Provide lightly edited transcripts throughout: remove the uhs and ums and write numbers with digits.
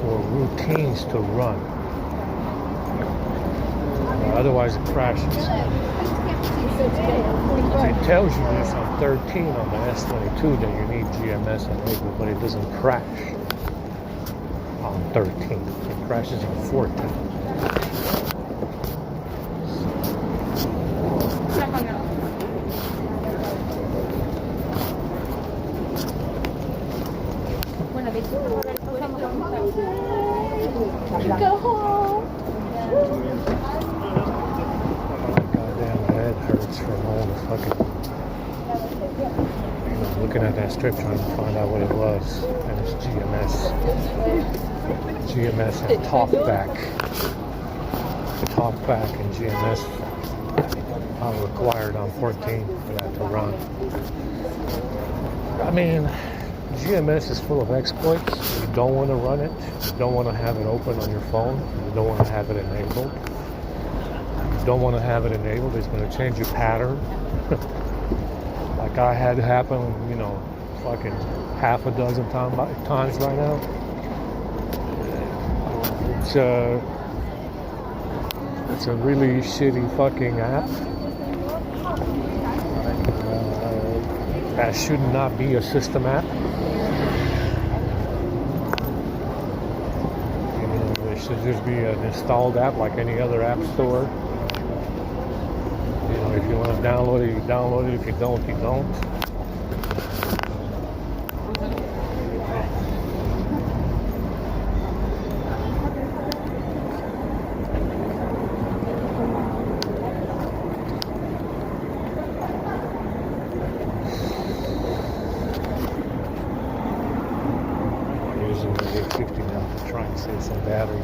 for routines to run. Otherwise it crashes. It tells you this on 13 on the S22 that you need GMS enabled, but it doesn't crash on 13. It crashes on 14. Go home. Goddamn head hurts from all the fucking, looking at that strip trying to find out what it was, and it's GMS. GMS and talkback. Talkback and GMS are required on 14 for that to run. I mean, GMS is full of exploits. You don't want to run it. You don't want to have it open on your phone. You don't want to have it enabled. You don't want to have it enabled. It's going to change your pattern. Like I had happen, fucking half a dozen times right now. It's a really shitty fucking app. That should not be a system app. It should just be an installed app like any other app store. If you want to download it, you download it. If you don't, you don't. Say some battery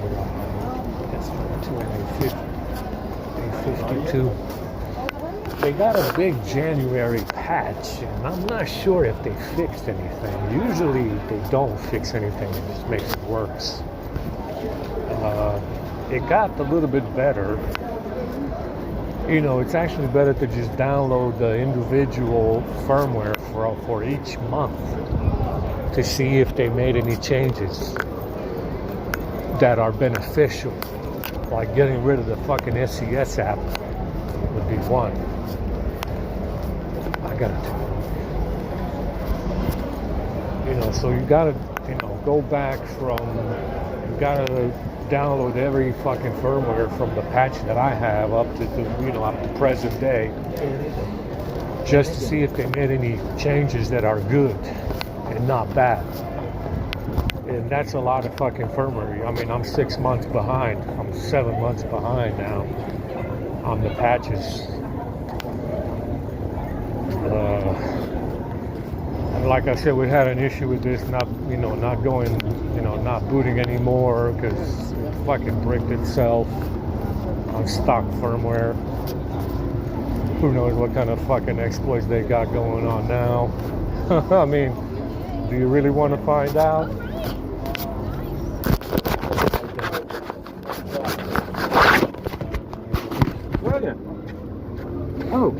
that's from 852. They got a big January patch, and I'm not sure if they fixed anything. Usually they don't fix anything, it just makes it worse. It got a little bit better. It's actually better to just download the individual firmware for each month to see if they made any changes that are beneficial, like getting rid of the fucking SCS app would be one. I gotta, so you gotta, go back you gotta download every fucking firmware from the patch that I have up to up to present day, just to see if they made any changes that are good and not bad. And that's a lot of fucking firmware. I mean, I'm 6 months behind. I'm 7 months behind now on the patches. And like I said, we had an issue with this not booting anymore because it fucking bricked itself on stock firmware. Who knows what kind of fucking exploits they got going on now? I mean, do you really want to find out? Oh.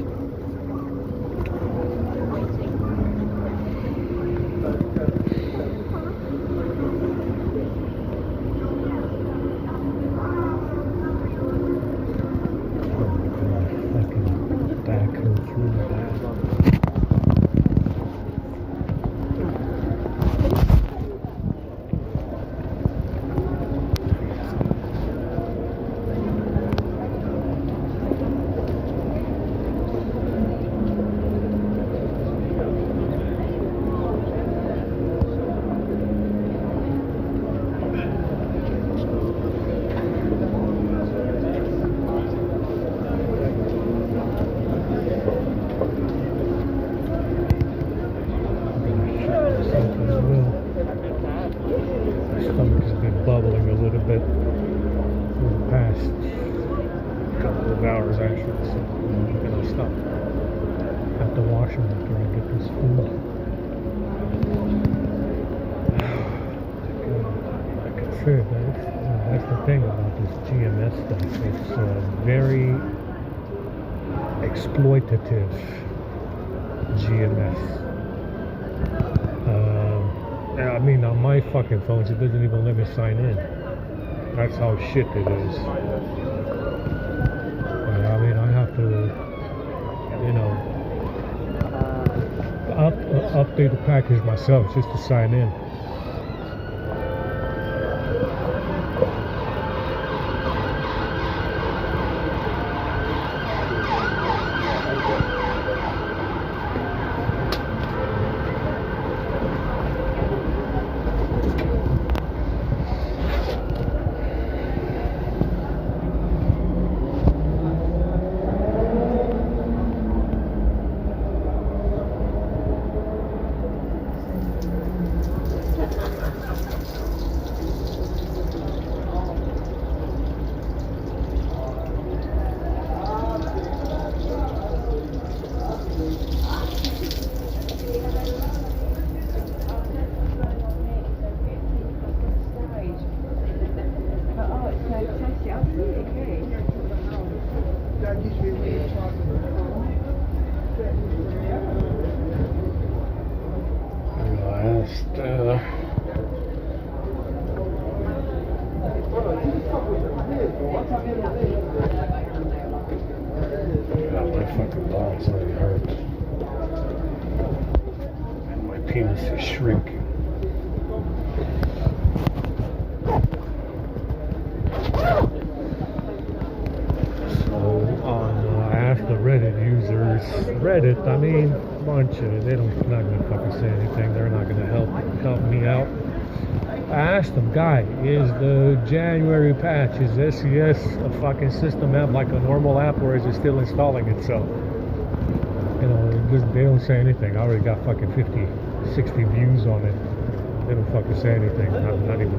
stomach has been bubbling a little bit for the past couple of hours actually, so I'm gonna stop at the washroom after I get this food. Like I said, that's the thing about this GMS stuff. It's very exploitative GMS. I mean, on my fucking phones, it doesn't even let me sign in. That's how shit it is. But, I mean, I have to, you know, update the package myself just to sign in. God, my fucking balls really hurt. And my penis is shrinking. So, I asked the Reddit users, Reddit, I mean, a bunch of it, not gonna fucking say anything, they're not gonna help me out. I asked them, guy, is the January patch, is SES a fucking system app like a normal app, or is it still installing itself? You know, they don't say anything. I already got fucking 50, 60 views on it. They don't fucking say anything. Not even.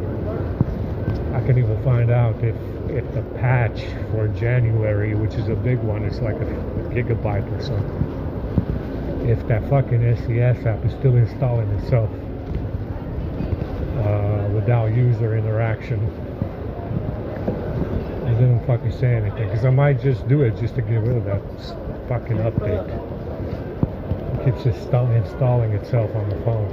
I can even find out if the patch for January, which is a big one, it's like a gigabyte or something. If that fucking SES app is still installing itself. Without user interaction, and they don't fucking say anything, because I might just do it just to get rid of that fucking update. It keeps installing itself on the phone.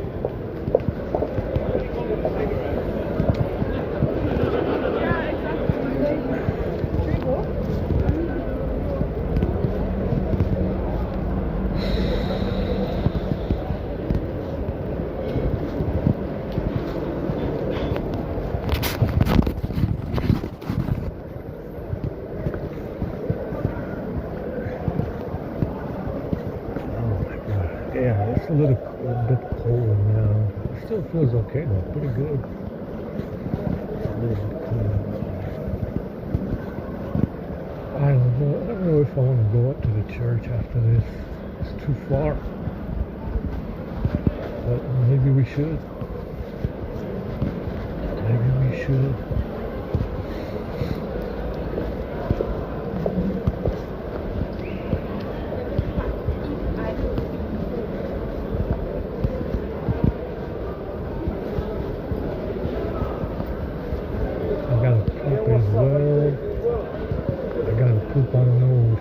Yeah, it's a bit cold now. It still feels okay though, pretty good. It's a little bit cold. I don't know if I want to go up to the church after this. It's too far. But maybe we should. Maybe we should. I don't know if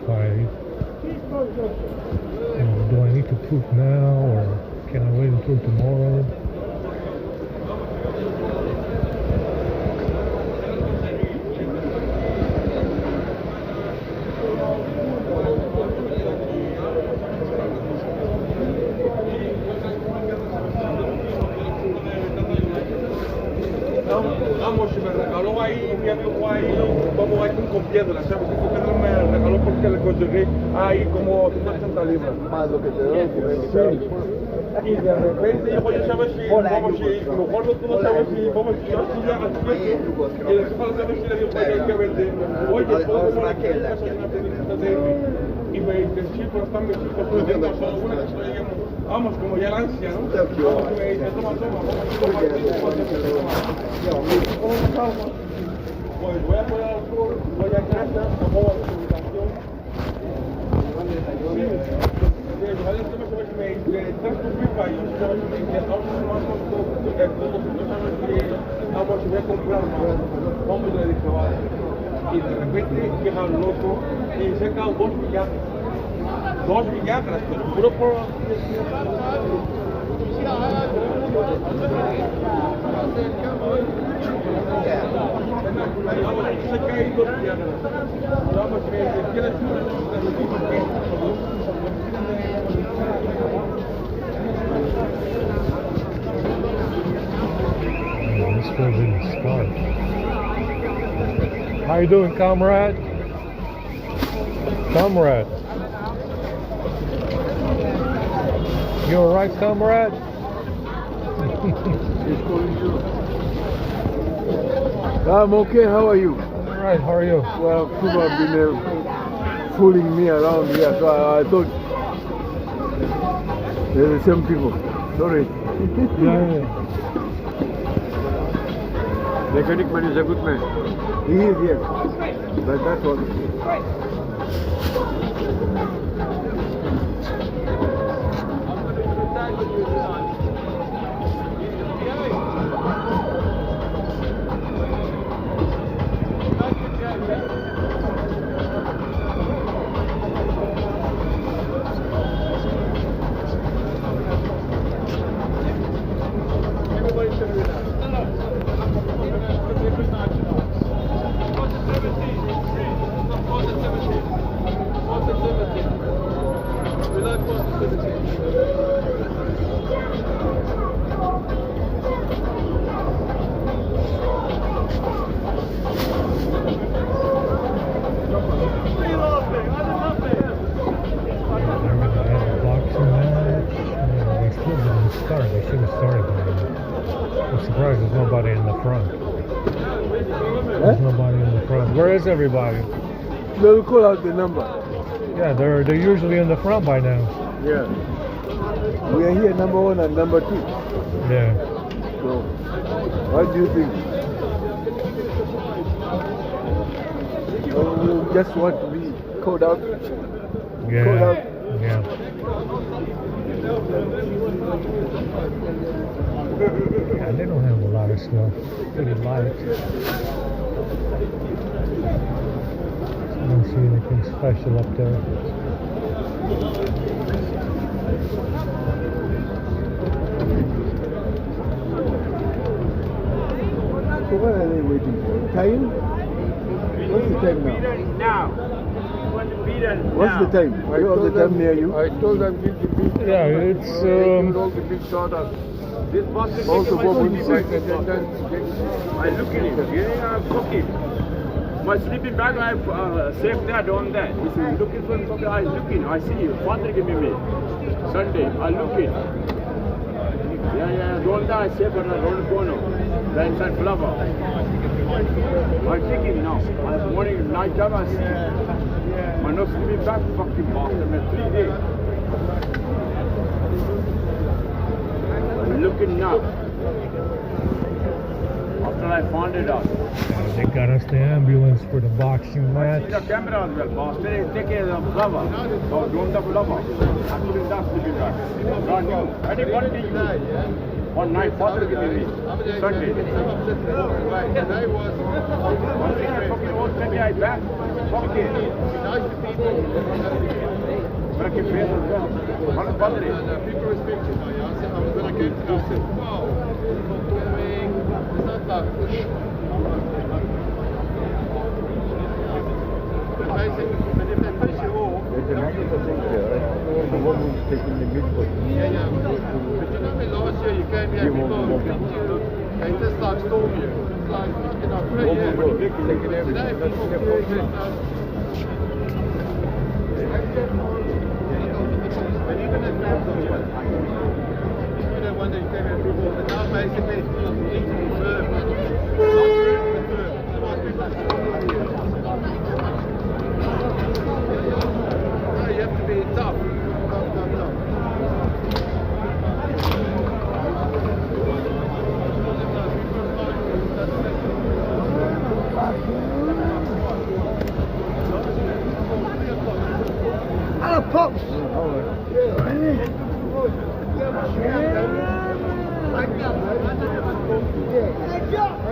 do I need to poop now, or can I wait until tomorrow? Vamos, me regaló ahí, mi amigo ahí, vamos ahí con piedras, ¿sabes? Porque no me regaló porque le conseguí ahí como 180 libras. Más lo que te doy, Sí. Y de repente yo voy a saber si vamos, si lo gordo tú no sabes si vamos, si yo si ya al tiempo, y después para saber si le digo que hay que vender. Oye, puedo comprar aquí en casa una tiendita de y me dicen, sí, pero están mis hijos, pero tengo solo una que estoy llegando. Vamos, como ya la ansia, ¿no? Vamos, y me dicen, toma, vamos, pues voy a poner al sur, voy a casa, tomo la comunicación. Me estás tu pipa y yo sabes que estamos más todos, tú sabes que vamos a comprar más. Vamos, le dije, vale. Y de repente llega el loco y saca 2 Viagras, pero puro por... This goes in the scarf. How you doing, comrade? Comrade. You alright, comrade? I'm okay, how are you? Alright, how are you? Well, people have been fooling me around here, so I thought they're the same people. Sorry. Yeah. Mechanic man is a good man. He is here. But that's all. They should have started by now. I'm surprised there's nobody in the front. There's nobody in the front. Where is everybody? They'll call out the number. Yeah, they're usually in the front by now. Yeah. We are here number 1 and number 2. Yeah. So, what do you think? You just want to be called out? Yeah. Called out? Yeah. Yeah, they don't have a lot of stuff. Pretty light. I don't see anything special up there. So what are they waiting for? Time? What's the time now? What's the time? You have the time near you? I told them to be. Yeah, it's all the big startups. This box is Also, my what would sleeping you say? bag. I look at it. Yeah, I'm cooking. My sleeping bag, I saved that on that. If you're looking for something, I looking. I see you. Father give me. Sunday, I looking. Yeah, don't die. I saved it around the corner. The inside flower. I'm thinking now. I'm morning, night time, I see. My no sleeping bag, fucking bastard, man. 3 days. Looking now. After I found it out. they got us the ambulance for the boxing match. The camera as well, bastard. Take care of the flower. Oh, don't the flower. I put in that sleeping bag. Brand new. I didn't want to use. One night, father gave me. Sunday. One thing I fucking was maybe I back. Fuck it. But I can pay as well. One father is. People were speaking. I'm going to get to say, wow, it's not that push. But basically, if they push you off, there's another thing there. The one who's taking the mid position. Yeah. But you know me last year, you came here, people picked you, they just like storm you. It's like, you know, pretty today, people feel but even if that's not one day you came here before, but now basically it's easy to firm. You have to be tough. Ah, pops! Yeah.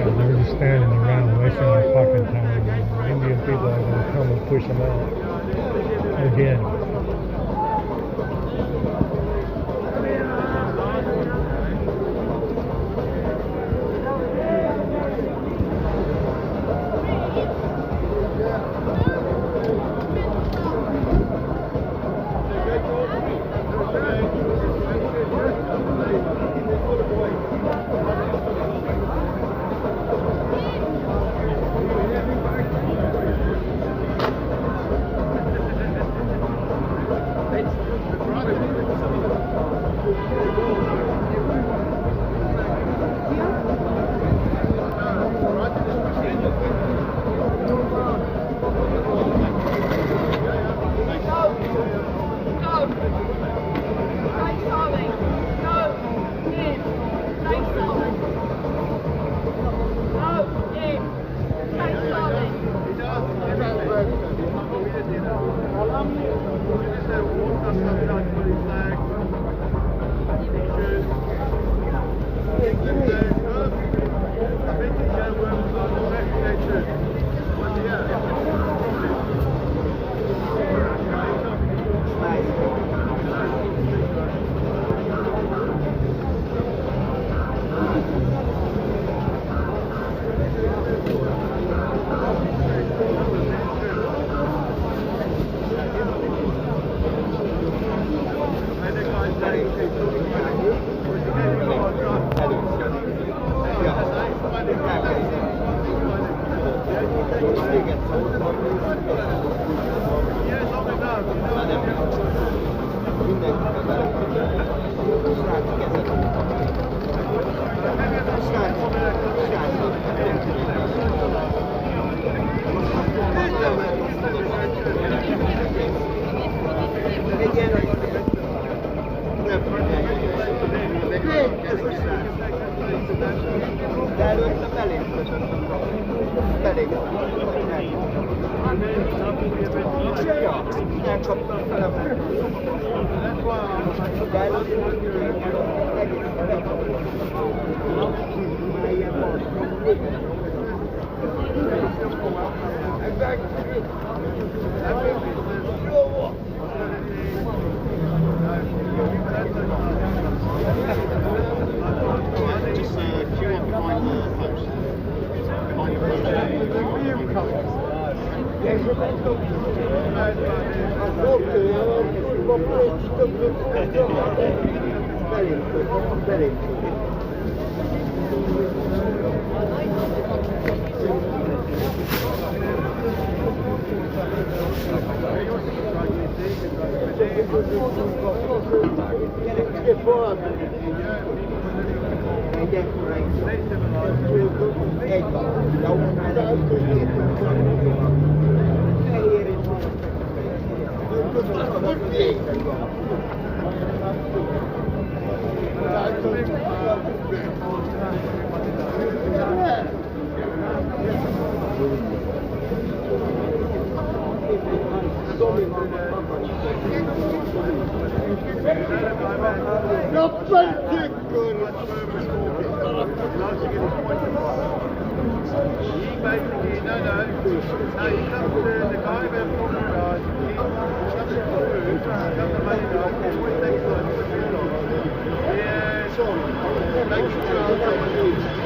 They're just standing around wasting their fucking time. Indian people are going to come and push them out again. Basically, no, you come to the guy who from the garage, he comes through, comes the money down, always takes time, puts it on. Yeah, makes it sound someone else.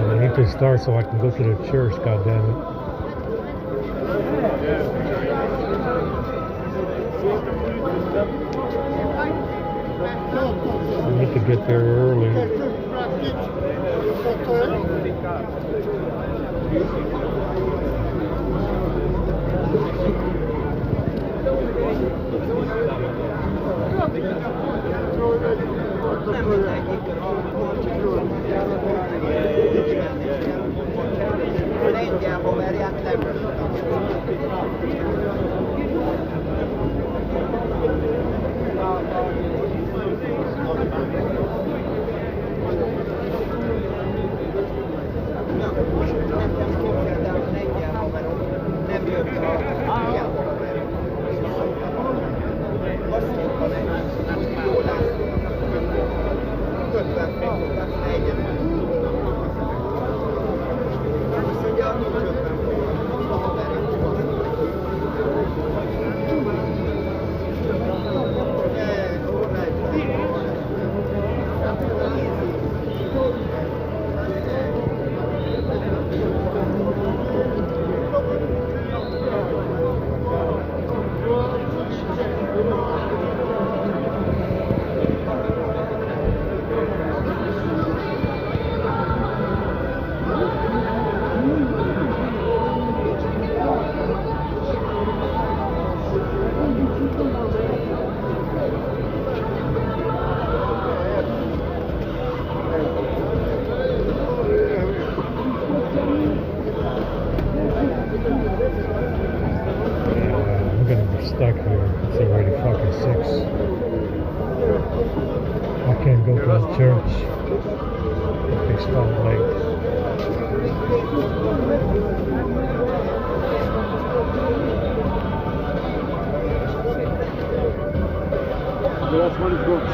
I need to start so I can go to the church, goddammit. I need to get there early. Stuck here. It's already fucking 6. I can't go to the church if they start late. The last one is gone.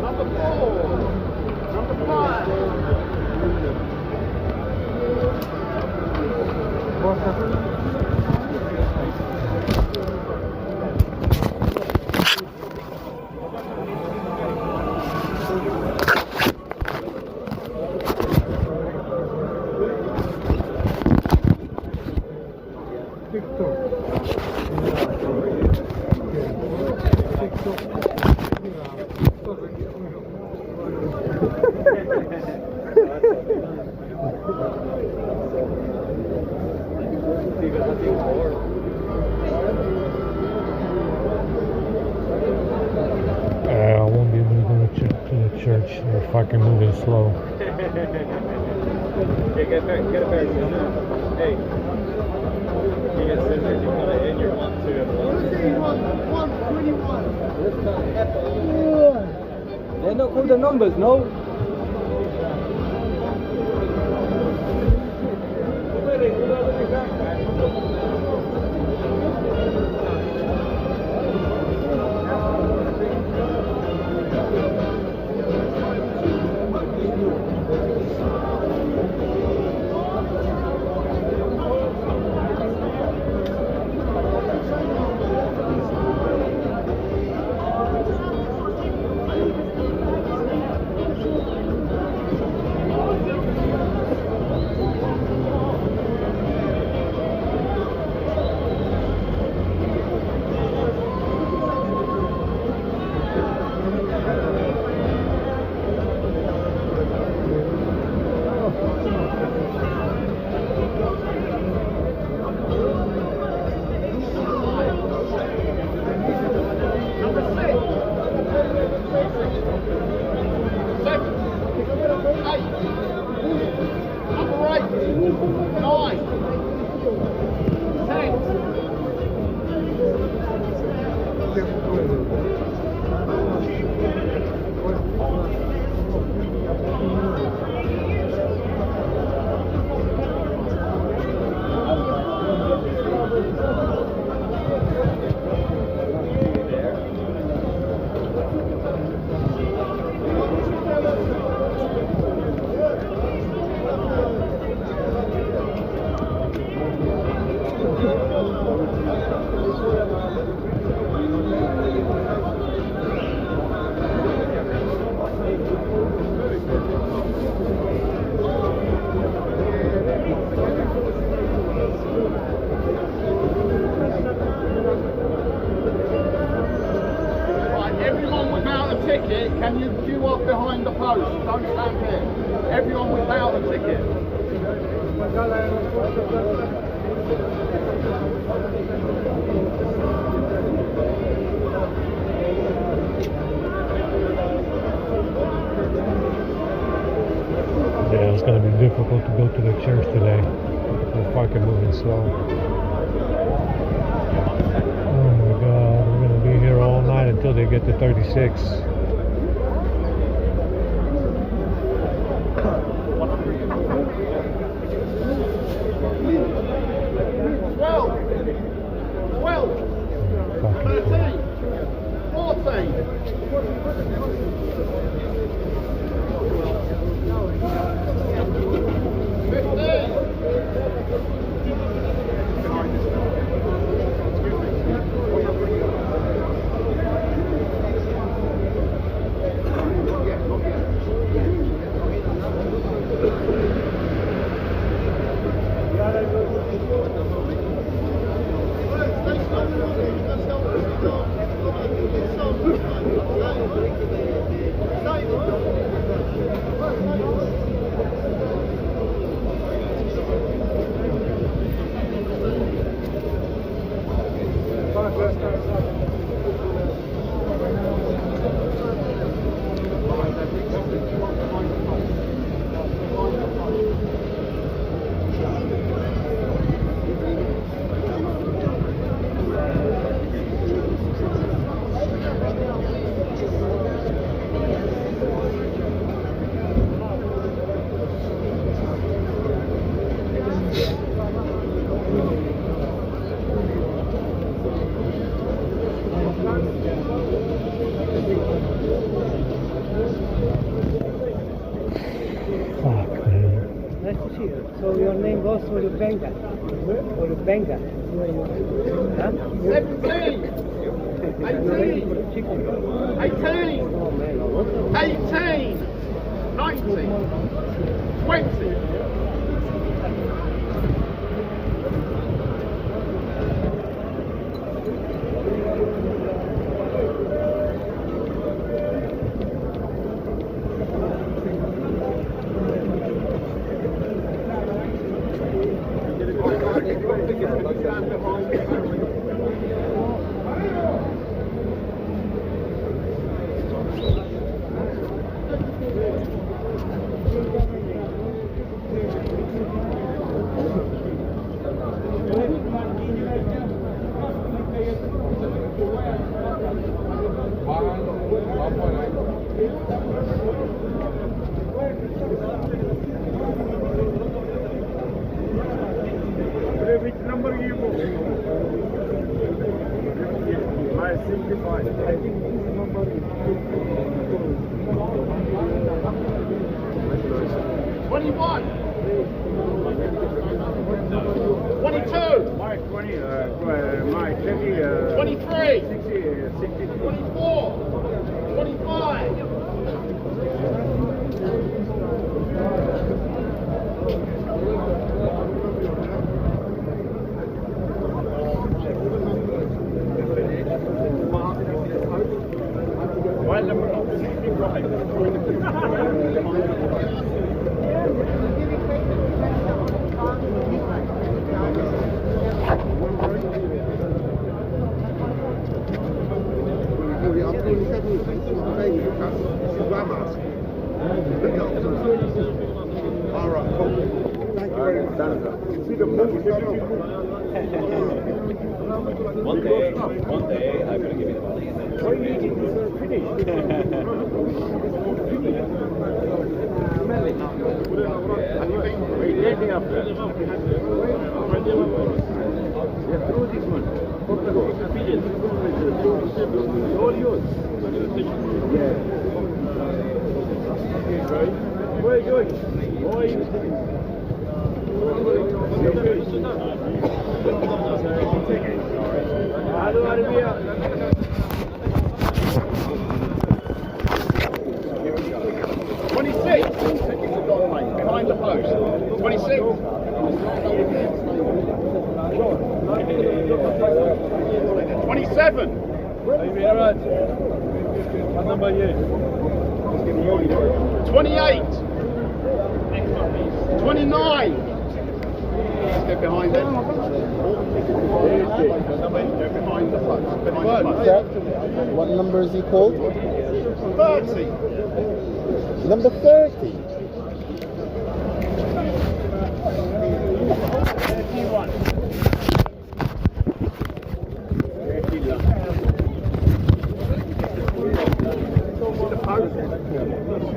Number 4. Number 5. I won't be able to go to the church. They're fucking moving slow. Get a pair of scissors. Hey. You get scissors, you cut it in, you're 1, 2, and 1. They're not called the numbers, no? Ticket, can you queue up behind the post? Don't stand here. Everyone without a ticket. Yeah, it's gonna be difficult to go to the church today. They're fucking moving slow. Oh my god, we're gonna be here all night until they get to 36. 12, 13, 14. So your name goes for the Benga. For the Benga. Huh? 17, 18, 18, 18, 19, 20. 21. 22. Mark 20, Mark 30, 23. 60, 24. 25. All right, cool. Thank you very much. You see the movie? One day, I'm going to give you the money. And then What are you eating? It's finished. What are you dating after? Yeah, throw this one. It's all yours. Yeah. Where are you going? Why are you Hello, Arabia. 26. Behind the post. 26. 27. What number are you? 28. 29. Get behind it. Get behind the post. Behind the post. What number is he called? 30. Number 30. 31.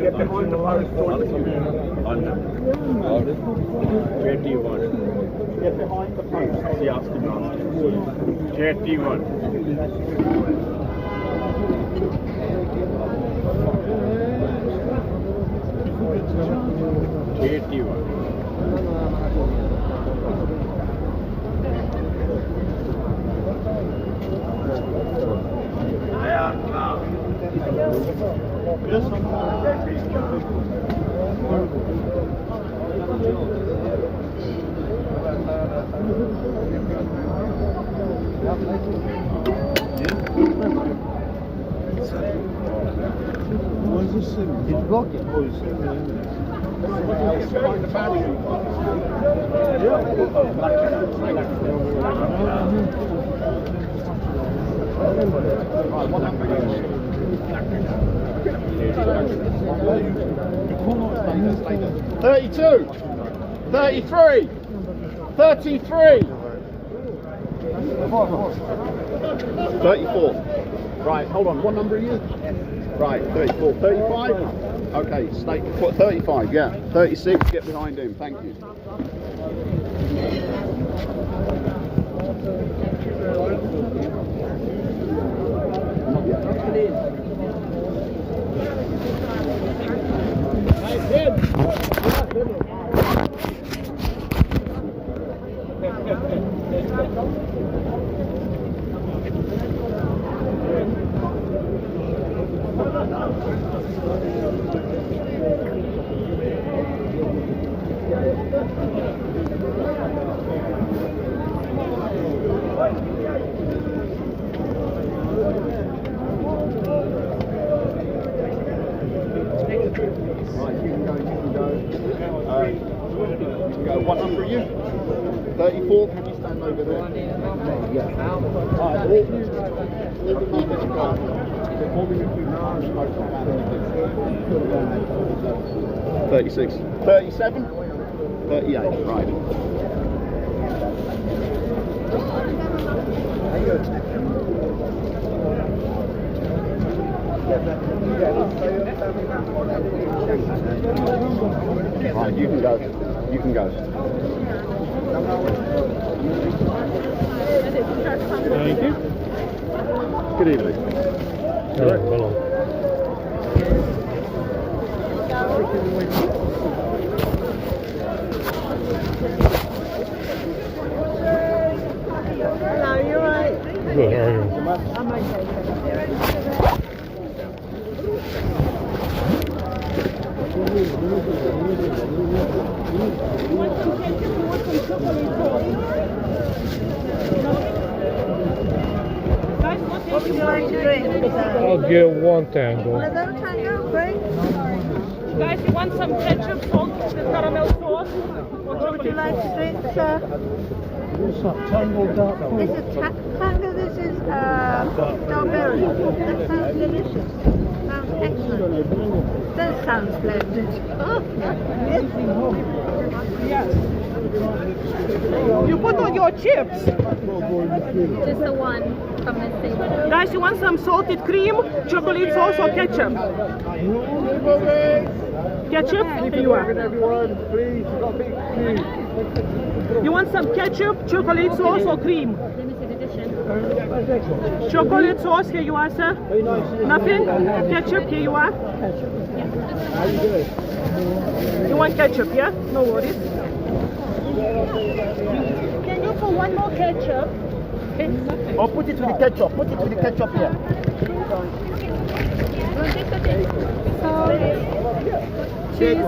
Get behind the post. 21. Get behind the post. He asked him last time. 31. 81. It's blocking. $32, $33, $33, $34. Right, hold on. What number are you? Right, 34, 35. Okay, stay. 35. Yeah, 36. Get behind him. Thank you. What number are you? 34. Can you stand over there? Alright, 36. 37. 38. Right. Right, you can go. You can go. Thank you. Good evening. Hello. Hello, you alright? Good, how are you? I'm okay. You want some ketchup? You want some chocolate sauce? Guys, what would you like to drink? I'll get one tango. Another tango, great. Guys, you want some ketchup, salt, caramel sauce? What would you like to drink, sir? Tango dark. This is tango, this is strawberry. That sounds delicious. Sounds excellent. That sounds splendid. Yes. You put on your chips. Just the one from this thing. Guys, you want some salted cream, chocolate sauce, or ketchup? Ketchup? Here you are. You want some ketchup, chocolate sauce, or cream? Limited edition. Chocolate sauce, here you are, sir. Nothing? Ketchup, here you are. You want ketchup, yeah? No worries. Can you put one more ketchup? Or put it with the ketchup. Put it with the ketchup here. Cheese.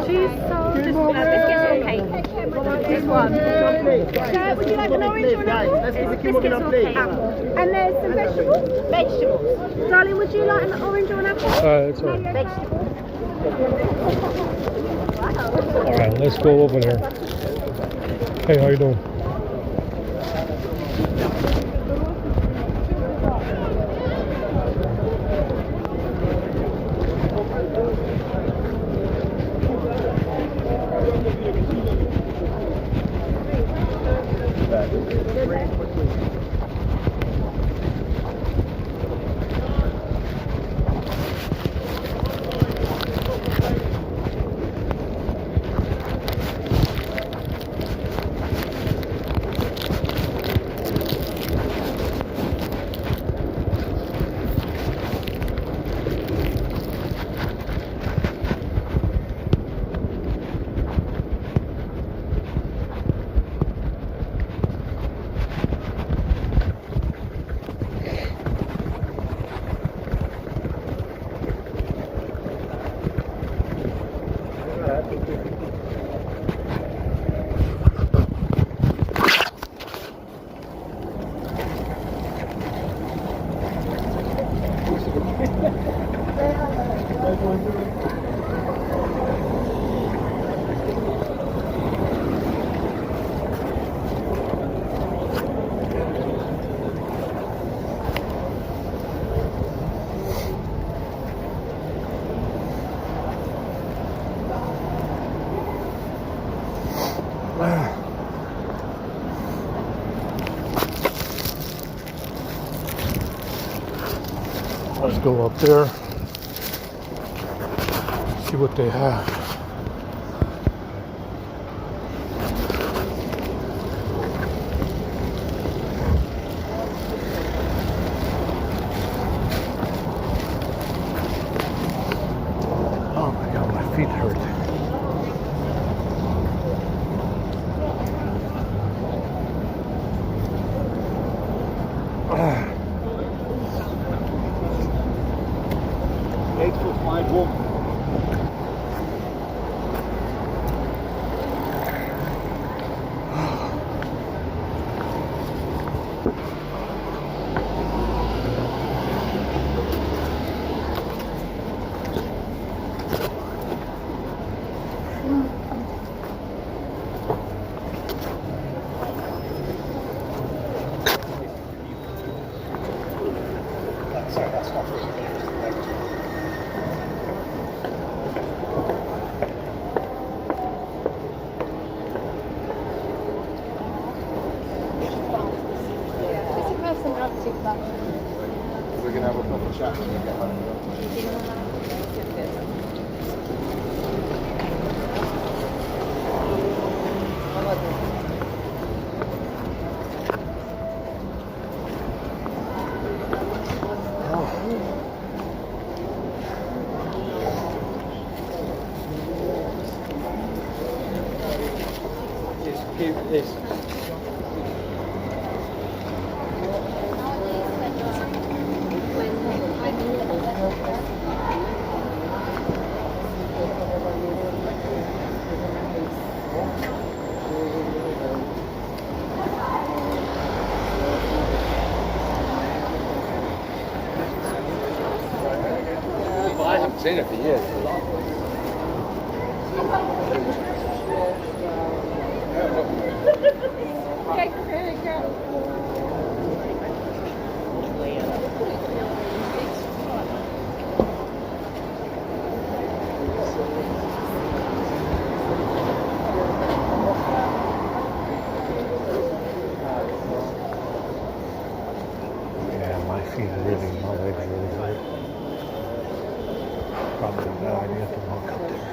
Cheese, salt, biscuits or cake? Just one. Would you like an orange or an apple? Let's put the Kimberly on plate. And there's some vegetables? Vegetables. Darling, would you like an orange or an apple? It's all right. Vegetables. All right, let's go over there. Hey, how you doing? Let's go up there, see what they have. Oh my God, my feet hurt. Ah. 8'5" woman. Sorry, that's not really We're going to have a proper chat when we get home. Yes. I haven't seen it for years. Yeah, my feet are really, my legs really hurt. Probably a bad idea to walk up there.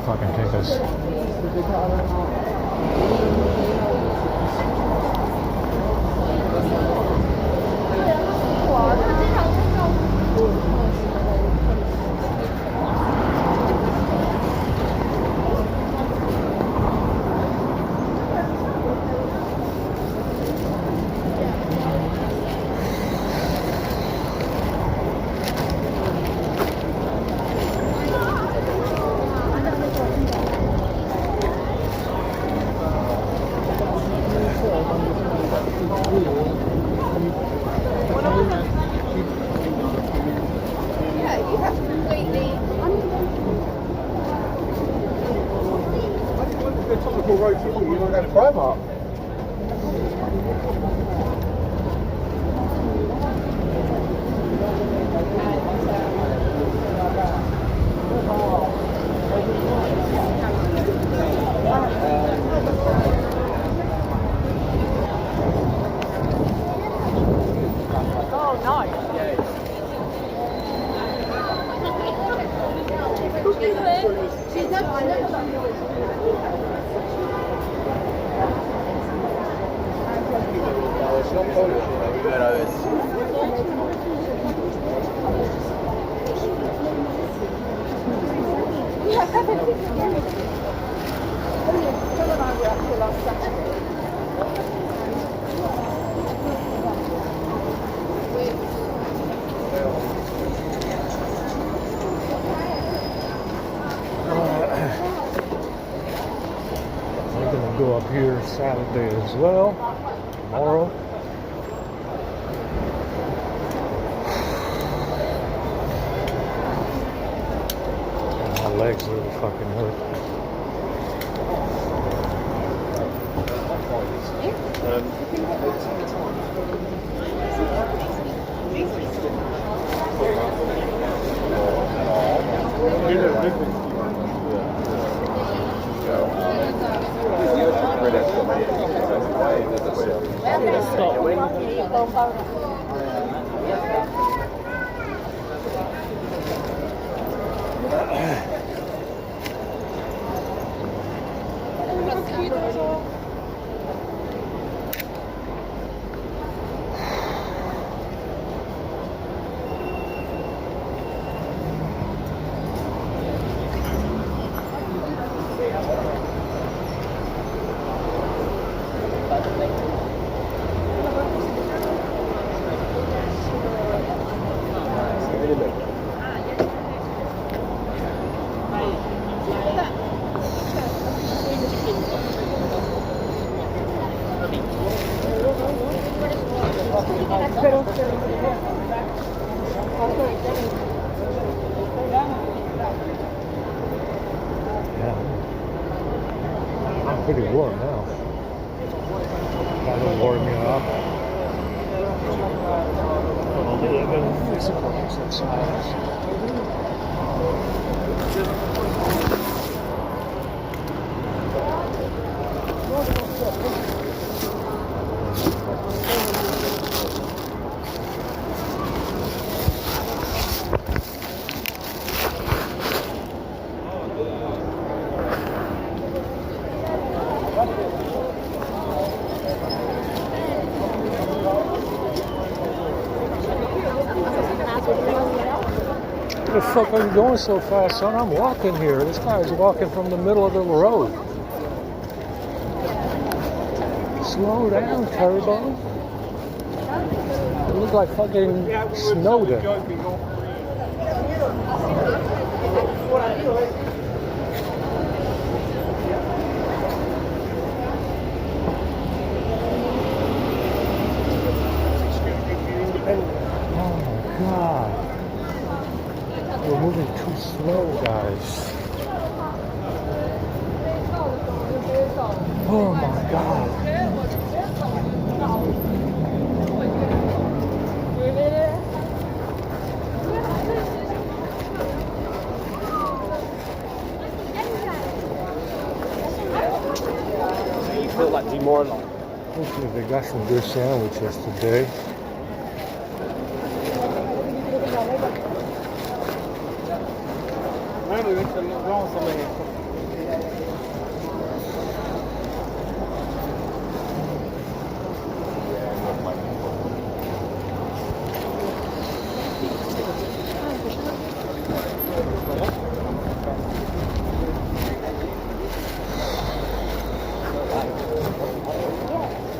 Fucking take us. Yeah, you have to completely. Topical road to you want to go to Primark? Oh, nice. She's We're gonna go up here Saturday as well, tomorrow. And my legs really fucking hurt. Yeah. I'm pretty warm now. That will warm me up. Yeah, but it's a place that's nice. The fuck are you going so fast, son? I'm walking here. This guy is walking from the middle of the road. Slow down, Turbo. It looks like fucking Snowden. Oh my God. We're moving too slow, guys. Oh my God. Hopefully they got some good sandwiches today.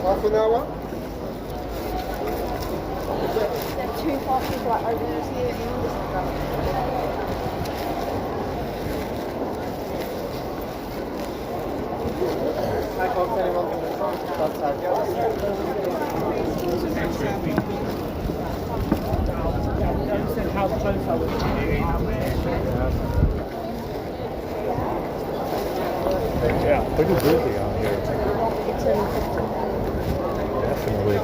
Half an hour? Two coffees like over here. How close I was. Yeah, pretty busy out here. Definitely.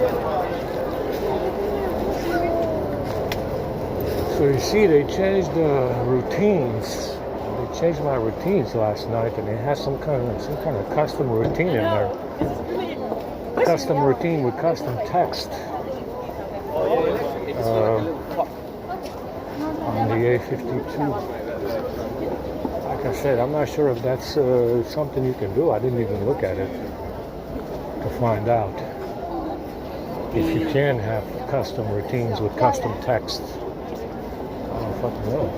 So you see, they changed the routines. They changed my routines last night, and they had some kind of custom routine in there. Custom routine with custom text. On the A52. Like I said, I'm not sure if that's something you can do. I didn't even look at it to find out if you can have custom routines with custom text. I don't fucking know.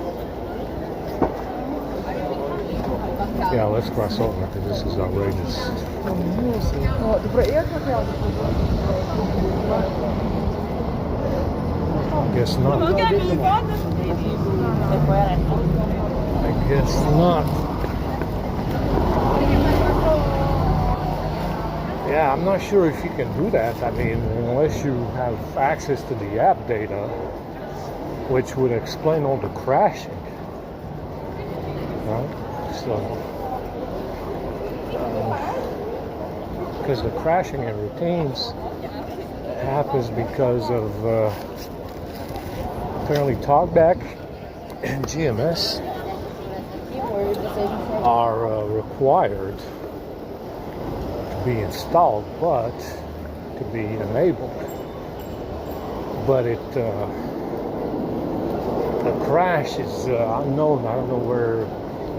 Yeah, let's cross over because this is outrageous. Guess not. I guess not. Yeah, I'm not sure if you can do that. I mean, unless you have access to the app data, which would explain all the crashing. Right? So, because the crashing in routines happens because of apparently TalkBack and GMS are required to be installed, but to be enabled. But the crash is unknown. I don't know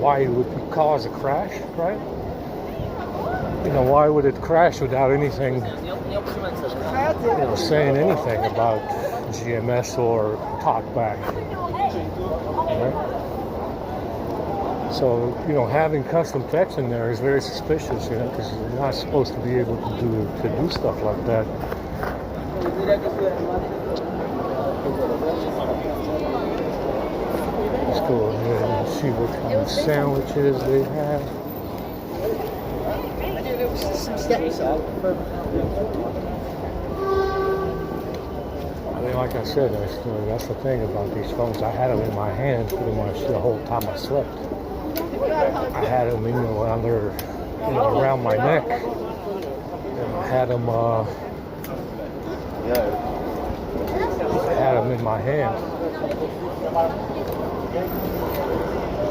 why it would cause a crash, right? You know, why would it crash without anything, saying anything about GMS or TalkBack? Right? So, having custom text in there is very suspicious, because you're not supposed to be able to do stuff like that. Let's go ahead and see what kind of sandwiches they have. I mean, like I said, that's the thing about these phones. I had them in my hand pretty much the whole time I slept. I had them, under, around my neck. And I had them, in my hand.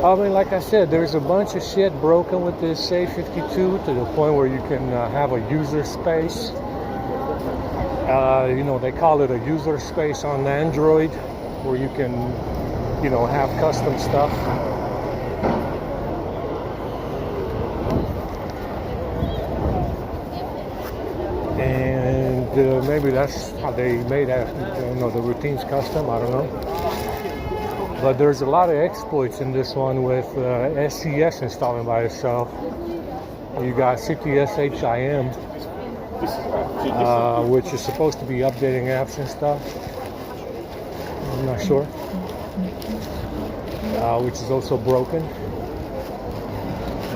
I mean, like I said, there's a bunch of shit broken with this A52 to the point where you can have a user space. They call it a user space on Android, where you can, have custom stuff. And maybe that's how they made that, the routines custom. I don't know. But there's a lot of exploits in this one with SCS installing by itself. You got CTSHIM, which is supposed to be updating apps and stuff. I'm not sure. Which is also broken.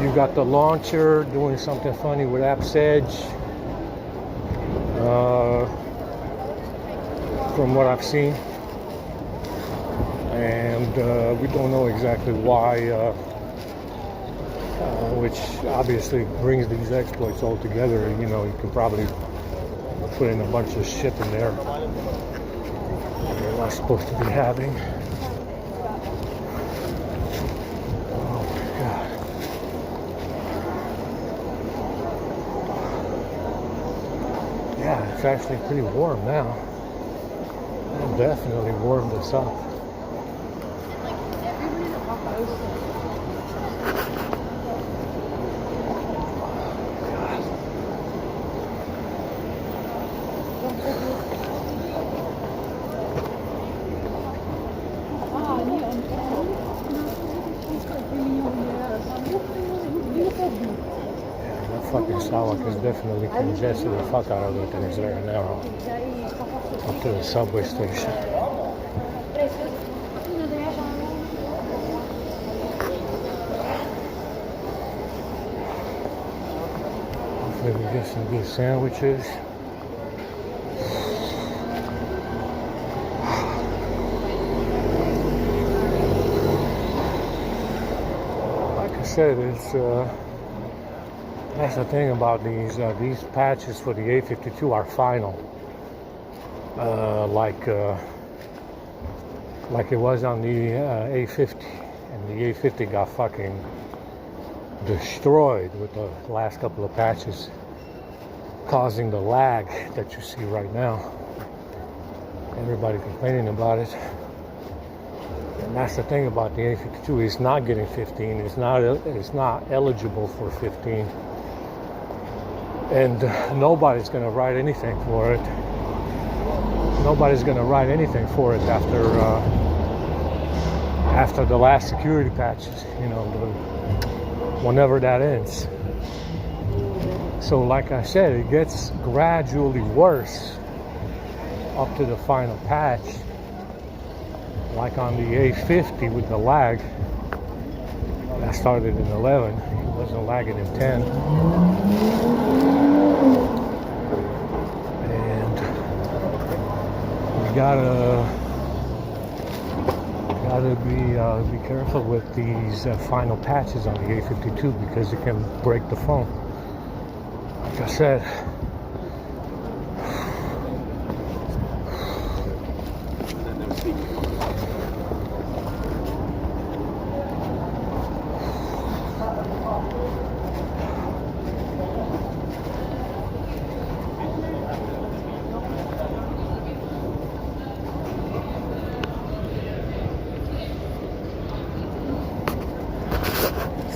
You got the launcher doing something funny with Apps Edge. From what I've seen. And we don't know exactly why, which obviously brings these exploits all together. You know, you can probably put in a bunch of shit in there you're not supposed to be having. Oh my God. Yeah, it's actually pretty warm now. It'll definitely warm this up. Fucking Sawak is definitely congested the fuck out of the things there now. Up to the subway station. Hopefully we get some good sandwiches. Like I said, it's that's the thing about these patches for the A52 are final. Like it was on the A50, and the A50 got fucking destroyed with the last couple of patches, causing the lag that you see right now. Everybody complaining about it. And that's the thing about the A52, it's not getting 15, it's not eligible for 15. And nobody's going to write anything for it. Nobody's going to write anything for it after the last security patches, you know, whenever that ends. So like I said, it gets gradually worse up to the final patch. Like on the A50 with the lag, that started in 11. It wasn't lagging in 10. And we gotta be careful with these final patches on the A52 because it can break the phone. Like I said,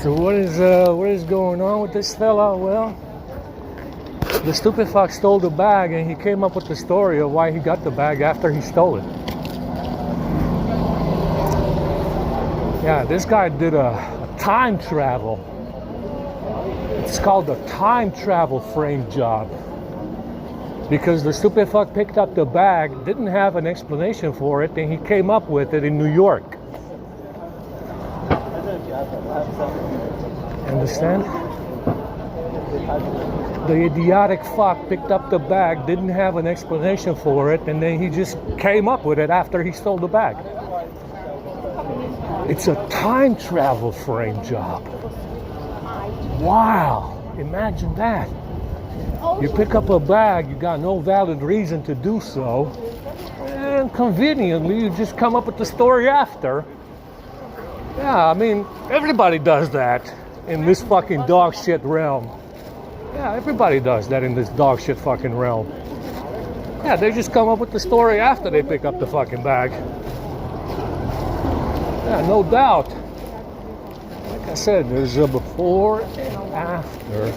so what is going on with this fella? Well, the stupid fuck stole the bag, and he came up with the story of why he got the bag after he stole it. Yeah, this guy did a time travel. It's called a time travel frame job. Because the stupid fuck picked up the bag, didn't have an explanation for it, and he came up with it in New York. Understand? The idiotic fuck picked up the bag, didn't have an explanation for it, and then he just came up with it after he stole the bag. It's a time travel frame job. Wow, imagine that. You pick up a bag, you got no valid reason to do so, and conveniently you just come up with the story after. Yeah, I mean, everybody does that in this fucking dog shit realm. Yeah, everybody does that in this dog shit fucking realm. Yeah, they just come up with the story after they pick up the fucking bag. Yeah, no doubt. Like I said, there's a before and after.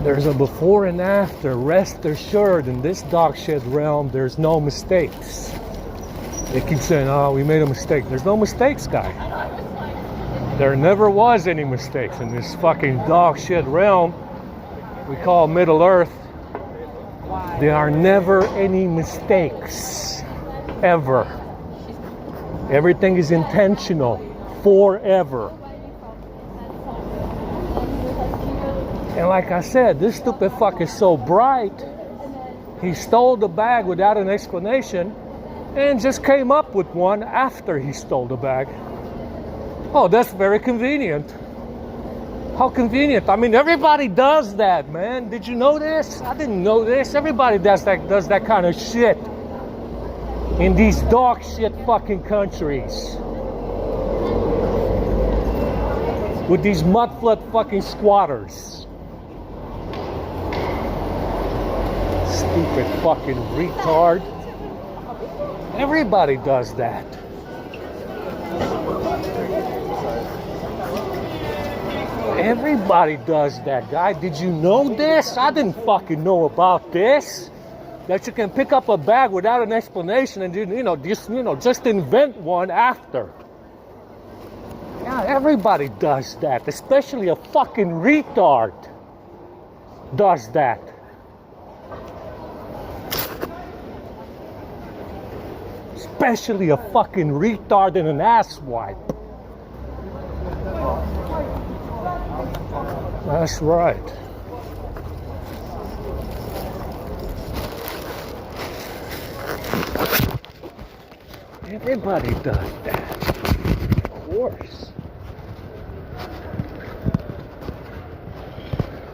There's a before and after. Rest assured, in this dog shit realm, there's no mistakes. They keep saying, oh, we made a mistake. There's no mistakes, guy. There never was any mistakes in this fucking dog shit realm we call Middle Earth. There are never any mistakes. Ever. Everything is intentional. Forever. And like I said, this stupid fuck is so bright. He stole the bag without an explanation and just came up with one after he stole the bag. Oh, that's very convenient. How convenient. I mean, everybody does that, man. Did you know this? I didn't know this. Everybody does that kind of shit in these dog shit fucking countries. With these mudflat fucking squatters. Stupid fucking retard. Everybody does that. Everybody does that, guy. Did you know this? I didn't fucking know about this. That you can pick up a bag without an explanation and just invent one after. Yeah, everybody does that, especially a fucking retard does that. Especially a fucking retard and an asswipe. That's right. Everybody does that. Of course.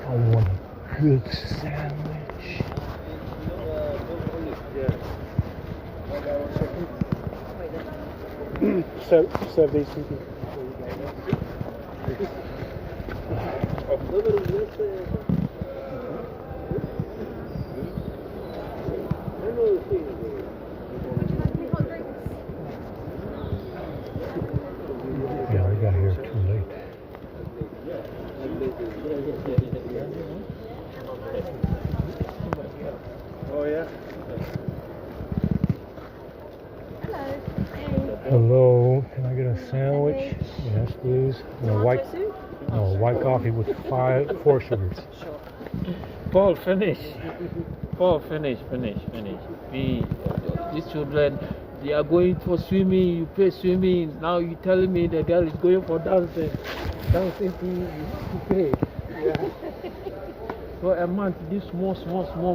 I want a good sandwich. Serve these people. Yeah, I got here too late. Oh yeah. Hello, can I get a sandwich? Yes, please. No white coffee with 4 sugars. Paul, finish. Paul, finish. These children, they are going for swimming. You play swimming. Now you telling me the girl is going for dancing. Dancing to pay. Yeah. So a month, this small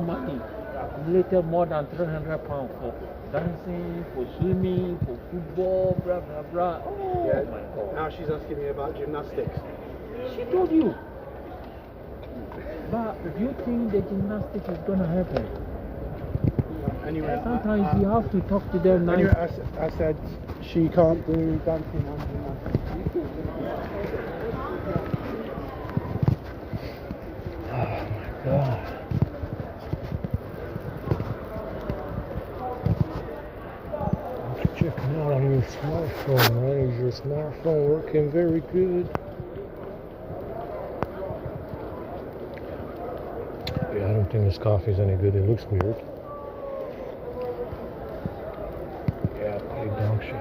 money, accumulated more than £300 for dancing, for swimming, for football, blah, blah, blah. Oh, Yeah. my God. Now she's asking me about gymnastics. She told you. But do you think the gymnastics is going to happen? Anyway, Sometimes you have to talk to them nice. anyway, I said she can't do dancing and gymnastics. Oh my God. Checking out on your smartphone, man. Is your smartphone working very good? Yeah, I don't think this coffee is any good. It looks weird. Yeah, pretty dog shit.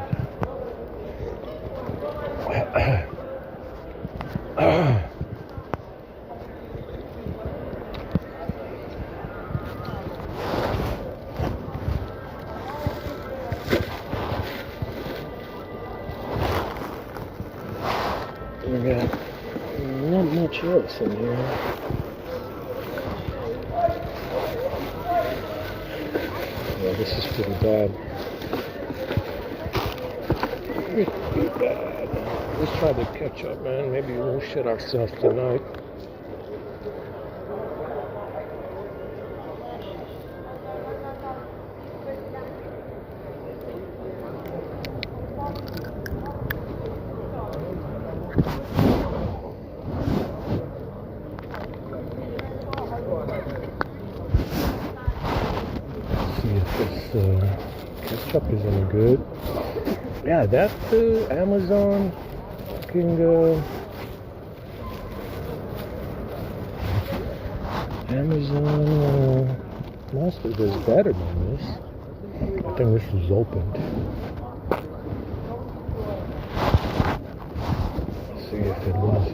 We got not much else in here. Yeah, this is pretty bad. Pretty bad. Let's try to catch up, man. Maybe we'll shit ourselves tonight. See if this ketchup is any good. Yeah, that Amazon fucking Amazon mustard is better than this. I think this is opened. Let's see if it was.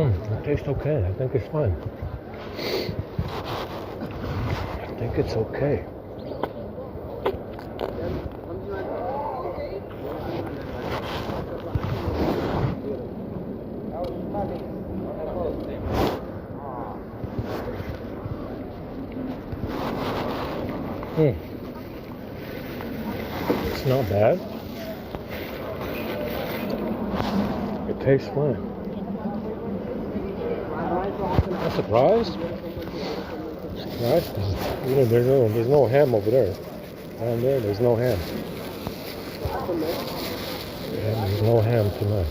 It tastes okay. I think it's fine. I think it's okay. It's not bad. It tastes fine. I'm surprised. Surprised because there's no ham over there. Down there, there's no ham. Yeah, there's no ham tonight.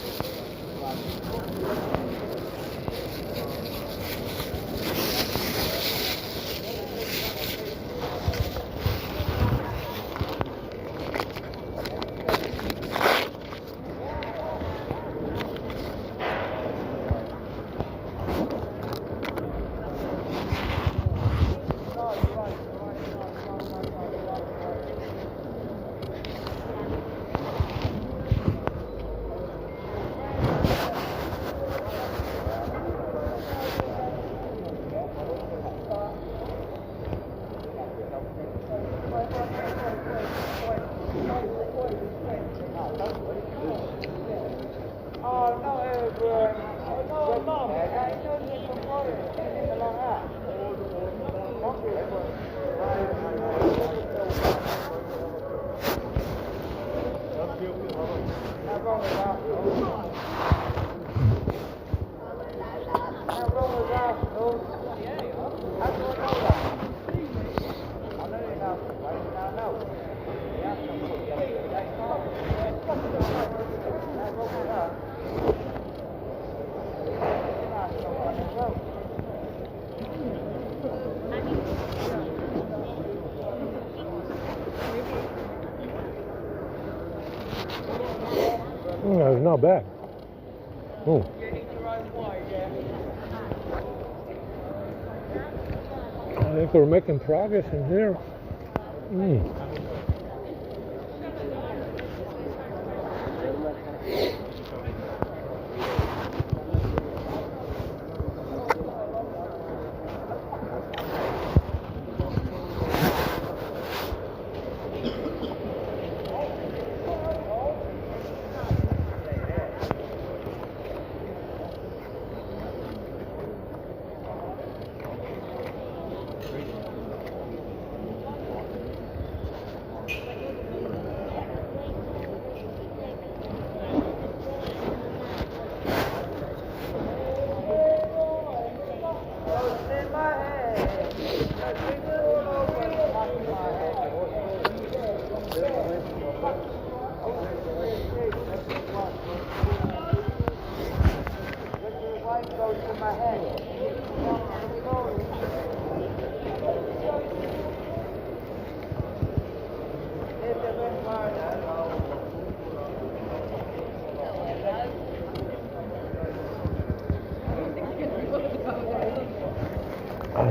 It's not bad. I think we're making progress in here.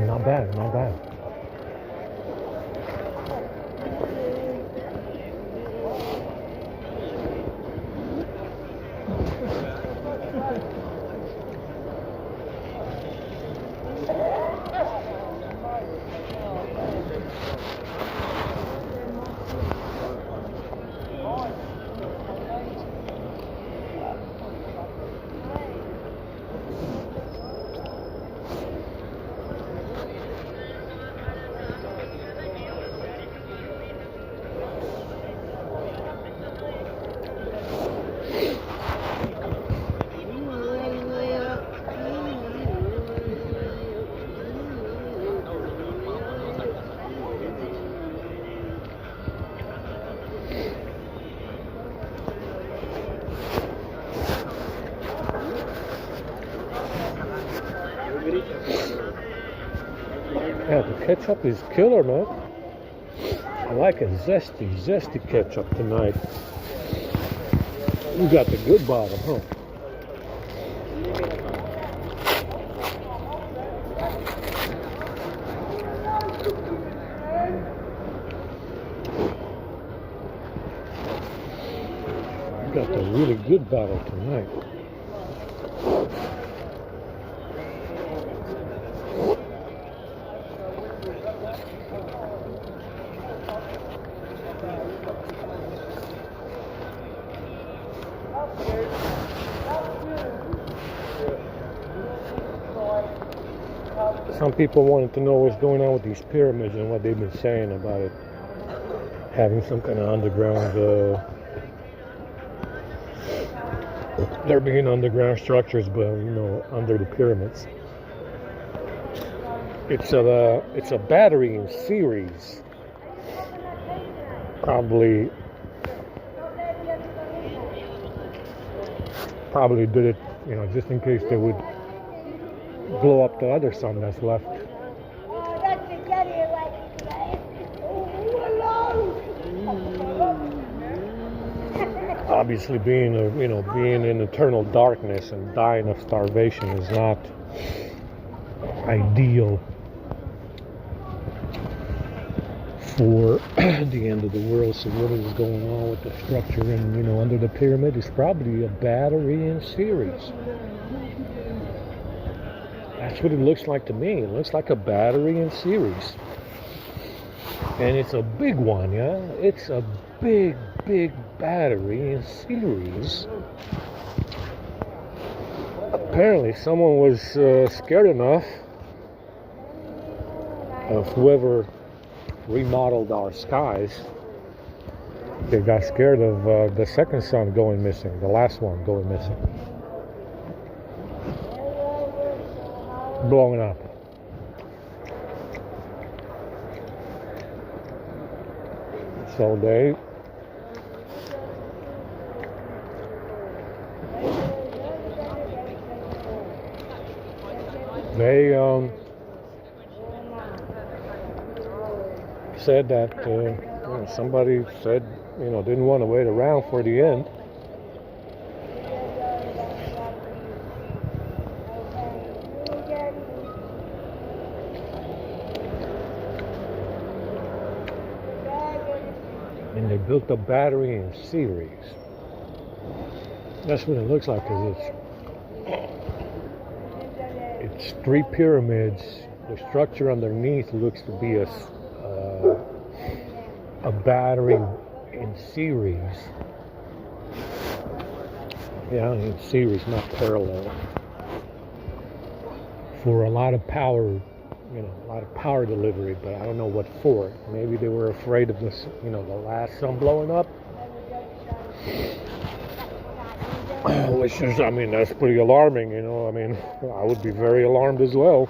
Not bad, not bad. ketchup is killer, man. I like a zesty ketchup tonight. You got the good bottom, huh? You got the really good bottle tonight. Some people wanted to know what's going on with these pyramids and what they've been saying about it having some kind of underground, there being underground structures, but under the pyramids. It's a battery in series. Probably did it, just in case they would blow up the other sun that's left. Obviously, being in eternal darkness and dying of starvation is not ideal for the end of the world. So what is going on with the structure and under the pyramid is probably a battery in series. That's what it looks like to me. It looks like a battery in series. And it's a big one, yeah? It's a big battery in series. Apparently someone was scared enough of whoever remodeled our skies. They got scared of the second sun going missing, the last one going missing. Blowing up. So they said that somebody said didn't want to wait around for the end. And they built a battery in series. That's what it looks like, because it's three pyramids. The structure underneath looks to be a battery in series. Yeah, in series, not parallel. For a lot of power, a lot of power delivery, but I don't know what for. Maybe they were afraid of this, the last sun blowing up. Which is, that's pretty alarming, I would be very alarmed as well.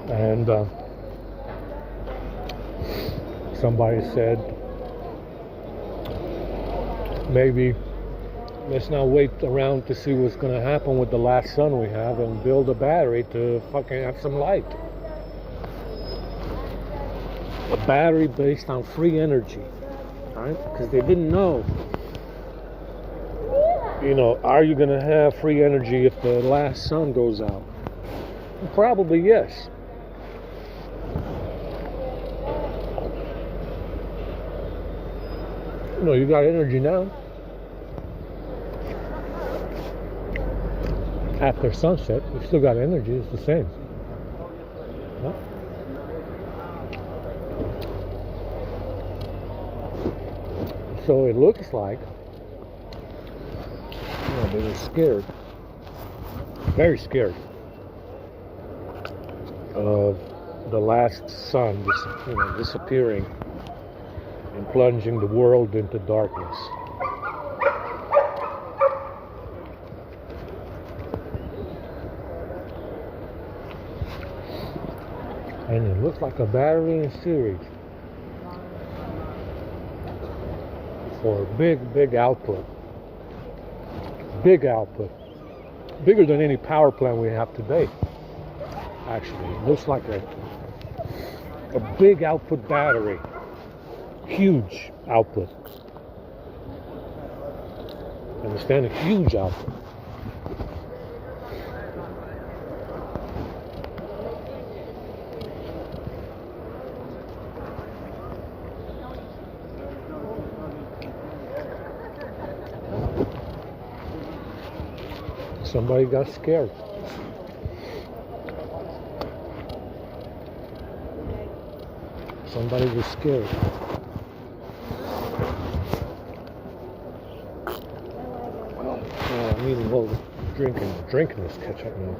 And somebody said, maybe let's not wait around to see what's going to happen with the last sun we have and build a battery to fucking have some light. A battery based on free energy, right? Because they didn't know, are you going to have free energy if the last sun goes out? Probably yes. You got energy now. After sunset, you still got energy. It's the same. Huh? So it looks like they were scared, very scared of the last sun disappearing and plunging the world into darkness. And it looks like a battery in series for big output. Big output. Bigger than any power plant we have today. Actually, it looks like a big output battery. Huge output. Understand? A huge output. Somebody got scared. Somebody was scared. I'm eating while drinking this ketchup now.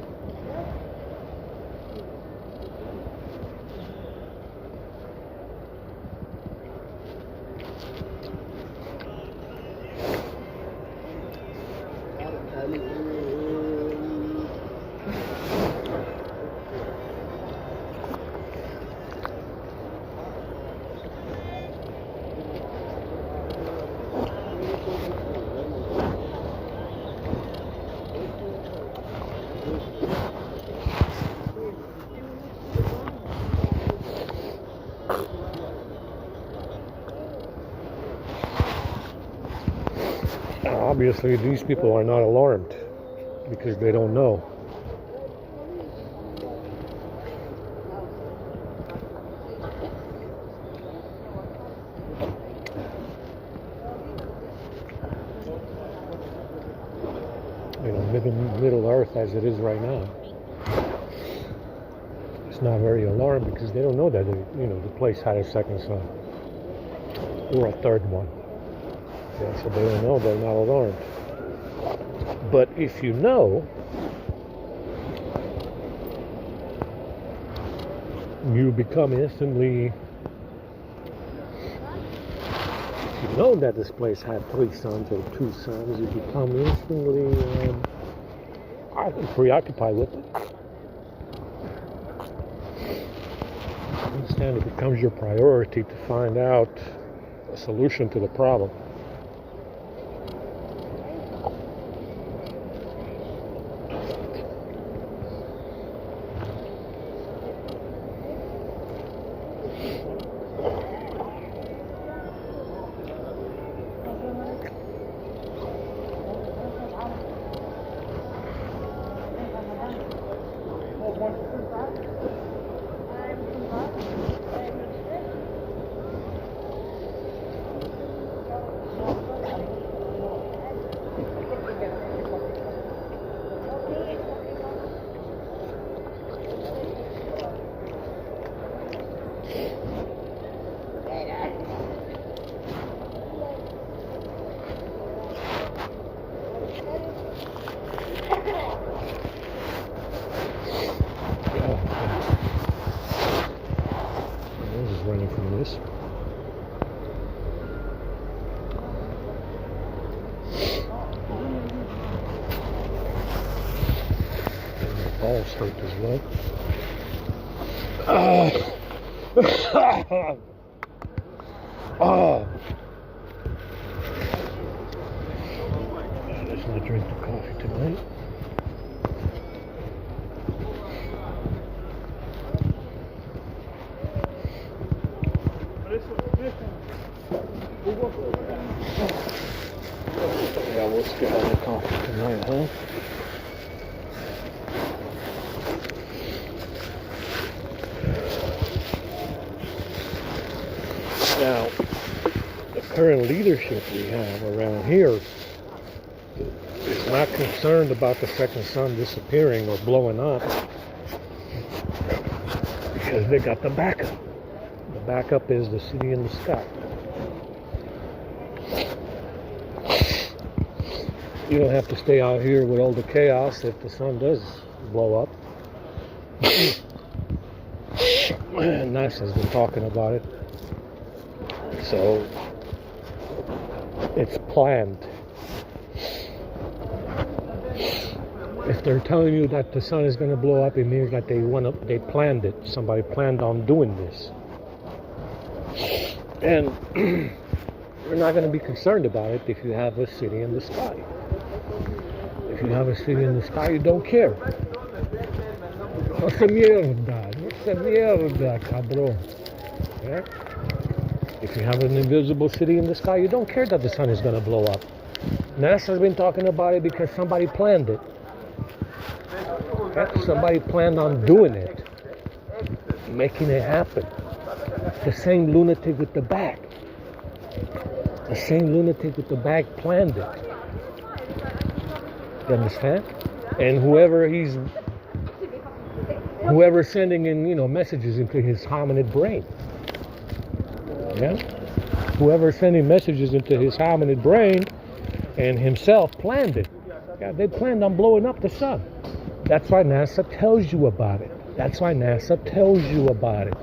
Obviously, these people are not alarmed because they don't know. You know, Middle Earth as it is right now, it's not very alarmed because they don't know that the place had a second sun or a third one. Yeah, so they don't know, they're not alarmed. But if you know, you become instantly, if you know that this place had 3 suns or 2 suns, you become instantly preoccupied with it. Understand, it becomes your priority to find out a solution to the problem. Running from this. And my balls hurt as well. I just want to drink the coffee tonight. Yeah, we'll skip on the coffee tonight, huh? Now, the current leadership we have around here is not concerned about the second sun disappearing or blowing up because they got the backup. The backup is the city in the sky. You don't have to stay out here with all the chaos if the sun does blow up. NASA's been talking about it. So, it's planned. If they're telling you that the sun is going to blow up, it means that they planned it. Somebody planned on doing this. And you're not going to be concerned about it if you have a city in the sky. If you have a city in the sky, you don't care. No se mierda, cabrón. Yeah? If you have an invisible city in the sky, you don't care that the sun is going to blow up. NASA's been talking about it because somebody planned it. Okay? Somebody planned on doing it, making it happen. The same lunatic with the bag. The same lunatic with the bag planned it. You understand? And whoever's sending in, messages into his hominid brain. Yeah? Whoever's sending messages into his hominid brain and himself planned it. Yeah, they planned on blowing up the sun. That's why NASA tells you about it. That's why NASA tells you about it.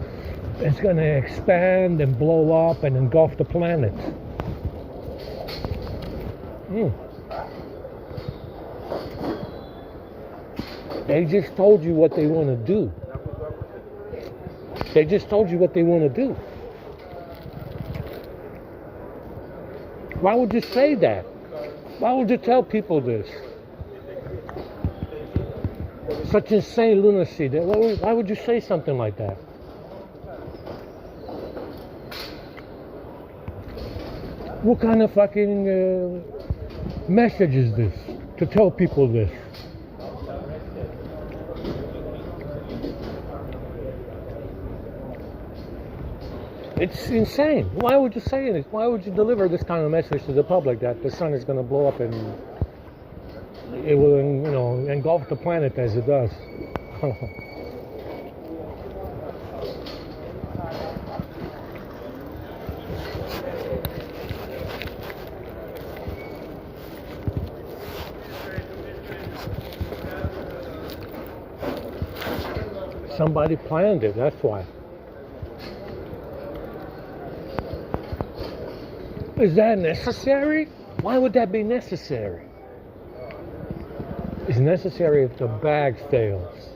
It's going to expand and blow up and engulf the planet. They just told you what they want to do. They just told you what they want to do. Why would you say that? Why would you tell people this? Such insane lunacy. Why would you say something like that? What kind of fucking message is this to tell people this? It's insane. Why would you say it? Why would you deliver this kind of message to the public that the sun is going to blow up and it will, engulf the planet as it does? Somebody planned it, that's why. Is that necessary? Why would that be necessary? It's necessary if the bag fails.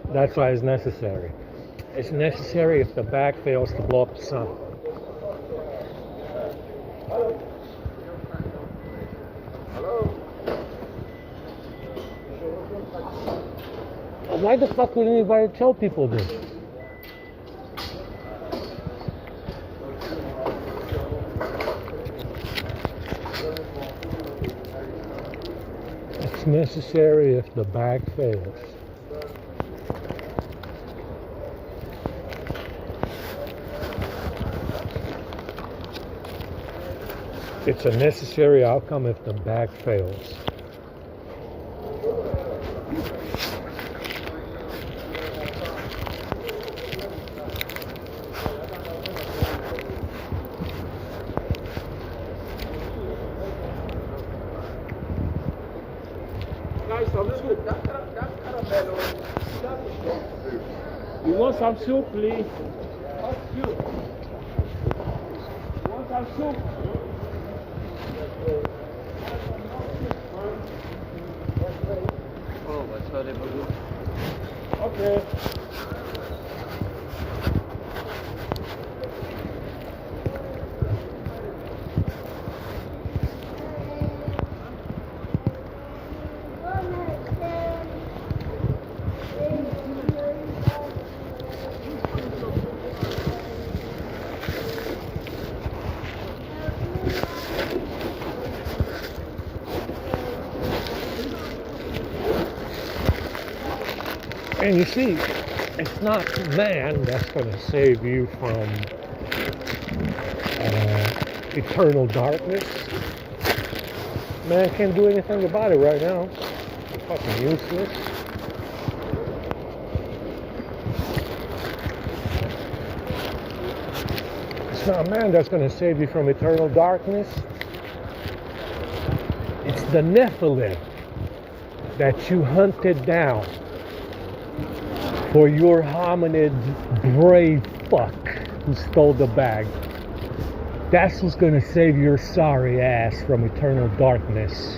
That's why it's necessary. It's necessary if the bag fails to blow up the sun. Why the fuck would anybody tell people this? It's necessary if the bag fails. It's a necessary outcome if the bag fails. You want some soup, please? You want some soup? Oh, that's horrible. Okay. And you see, it's not man that's going to save you from eternal darkness. Man can't do anything about it right now. It's fucking useless. It's not man that's going to save you from eternal darkness. It's the Nephilim that you hunted down for your hominid brave fuck who stole the bag. That's who's gonna save your sorry ass from eternal darkness.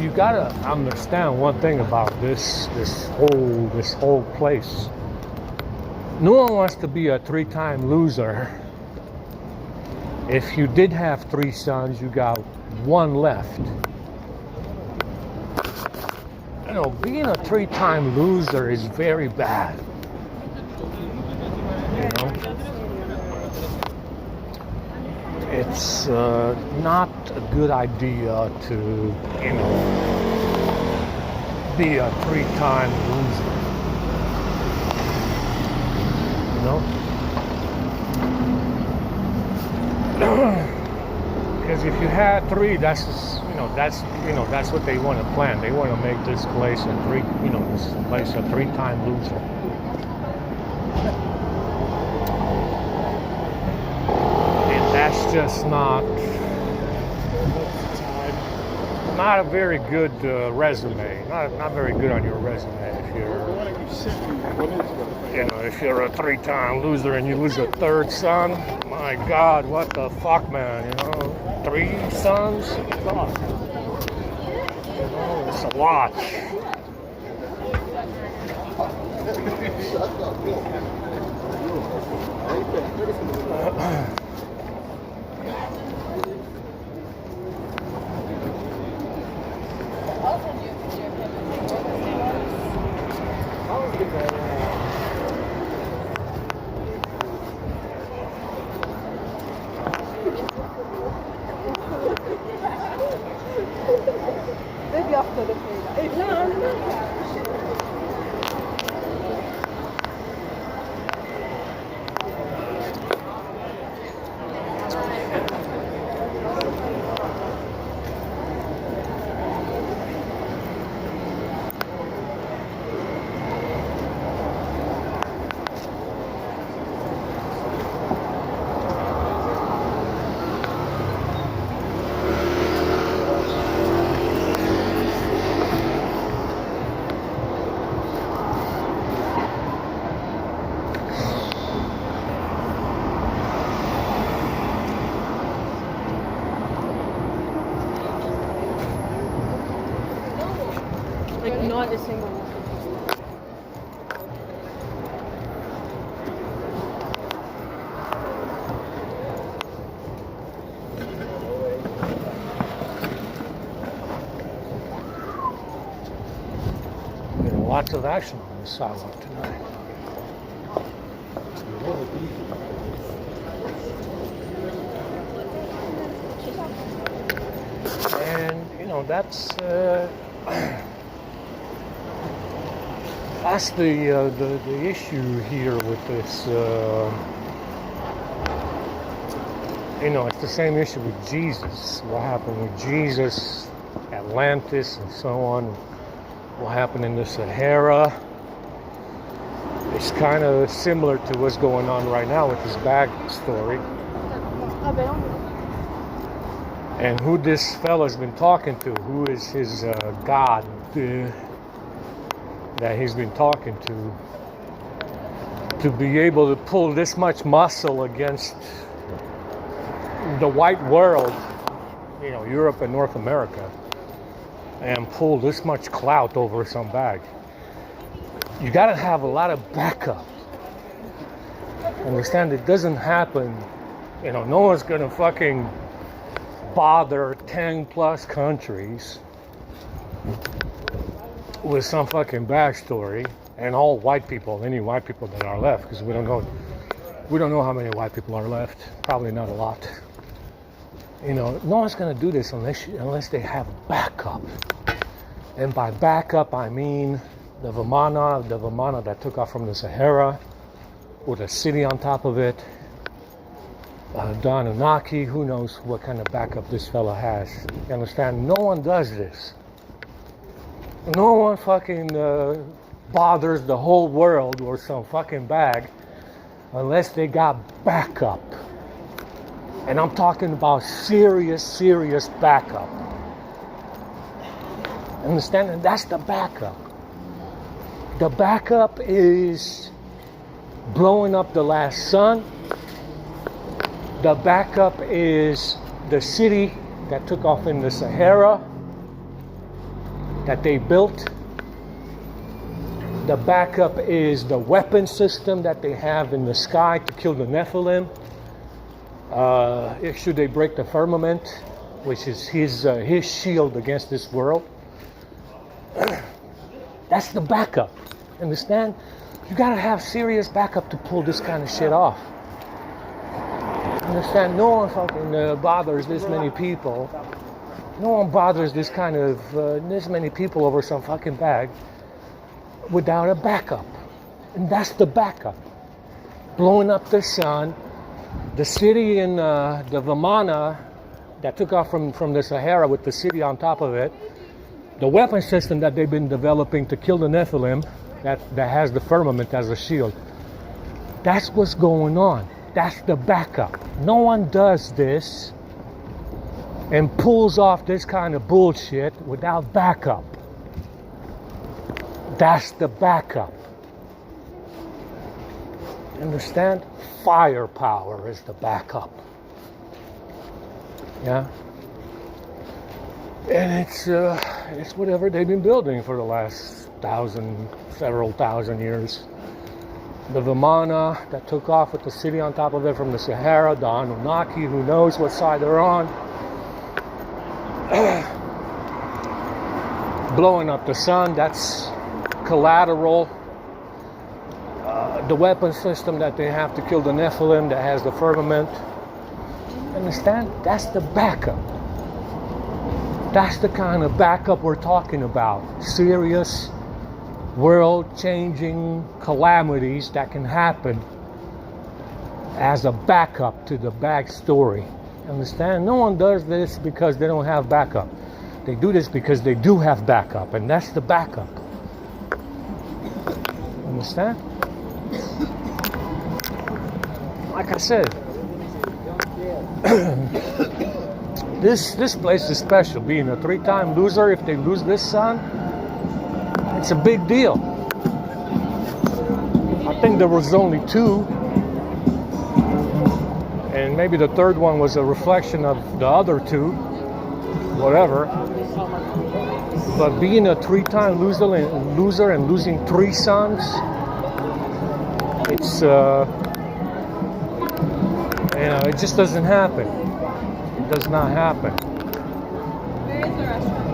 you gotta understand one thing about this whole place. No one wants to be a 3-time loser. If you did have 3 sons, you got 1 left. You know, being a 3-time loser is very bad. You know, it's not a good idea to, you know, be a 3-time loser. You know, because if you had 3, that's just, that's what they want to plan. They want to make this place a 3-time loser. And that's just not a very good resume. Not very good on your resume if you're a 3-time loser and you lose a 3rd son. My God, what the fuck, man? 3 sons? God. It's a lot. Maybe after the not a single one. Lots of action on the sidewalk tonight. And that's the issue here with this. It's the same issue with Jesus. What happened with Jesus, Atlantis, and so on. What happened in the Sahara. It's kind of similar to what's going on right now with this bag story. And who this fella's been talking to, who is his God that he's been talking to be able to pull this much muscle against the white world, Europe and North America, and pull this much clout over some bag. You gotta have a lot of backup. Understand, it doesn't happen. No one's gonna fucking bother 10 plus countries with some fucking backstory, and all white people, any white people that are left, because we don't know how many white people are left. Probably not a lot. No one's gonna do this unless they have backup. And by backup, I mean the Vimana that took off from the Sahara, with a city on top of it. Anunnaki, who knows what kind of backup this fella has. You understand? No one does this. No one fucking bothers the whole world or some fucking bag unless they got backup. And I'm talking about serious backup. Understand? And that's the backup. The backup is blowing up the last sun. The backup is the city that took off in the Sahara. that they built. The backup is the weapon system that they have in the sky to kill the Nephilim. Should they break the firmament, which is his shield against this world. That's the backup. Understand? You gotta have serious backup to pull this kind of shit off. Understand? No one fucking bothers this many people. No one bothers this many people over some fucking bag without a backup. And that's the backup. Blowing up the sun. The city in the Vimana that took off from the Sahara with the city on top of it. The weapon system that they've been developing to kill the Nephilim that has the firmament as a shield. That's what's going on. That's the backup. No one does this and pulls off this kind of bullshit without backup. That's the backup. Understand? Firepower is the backup. Yeah? And it's whatever they've been building for the last several thousand years. The Vimana that took off with the city on top of it from the Sahara, the Anunnaki, who knows what side they're on. Blowing up the sun, that's collateral. The weapon system that they have to kill the Nephilim that has the firmament. Understand? That's the backup. That's the kind of backup we're talking about. Serious, world-changing calamities that can happen as a backup to the backstory. Understand? No one does this because they don't have backup. They do this because they do have backup, and that's the backup. Understand? Like I said, this place is special. Being a 3-time loser, if they lose this son, it's a big deal. I think there was only 2, and maybe the third one was a reflection of the other 2, whatever. But being a 3-time loser and losing 3 sons, it's it just doesn't happen. It does not happen. Where is the restaurant?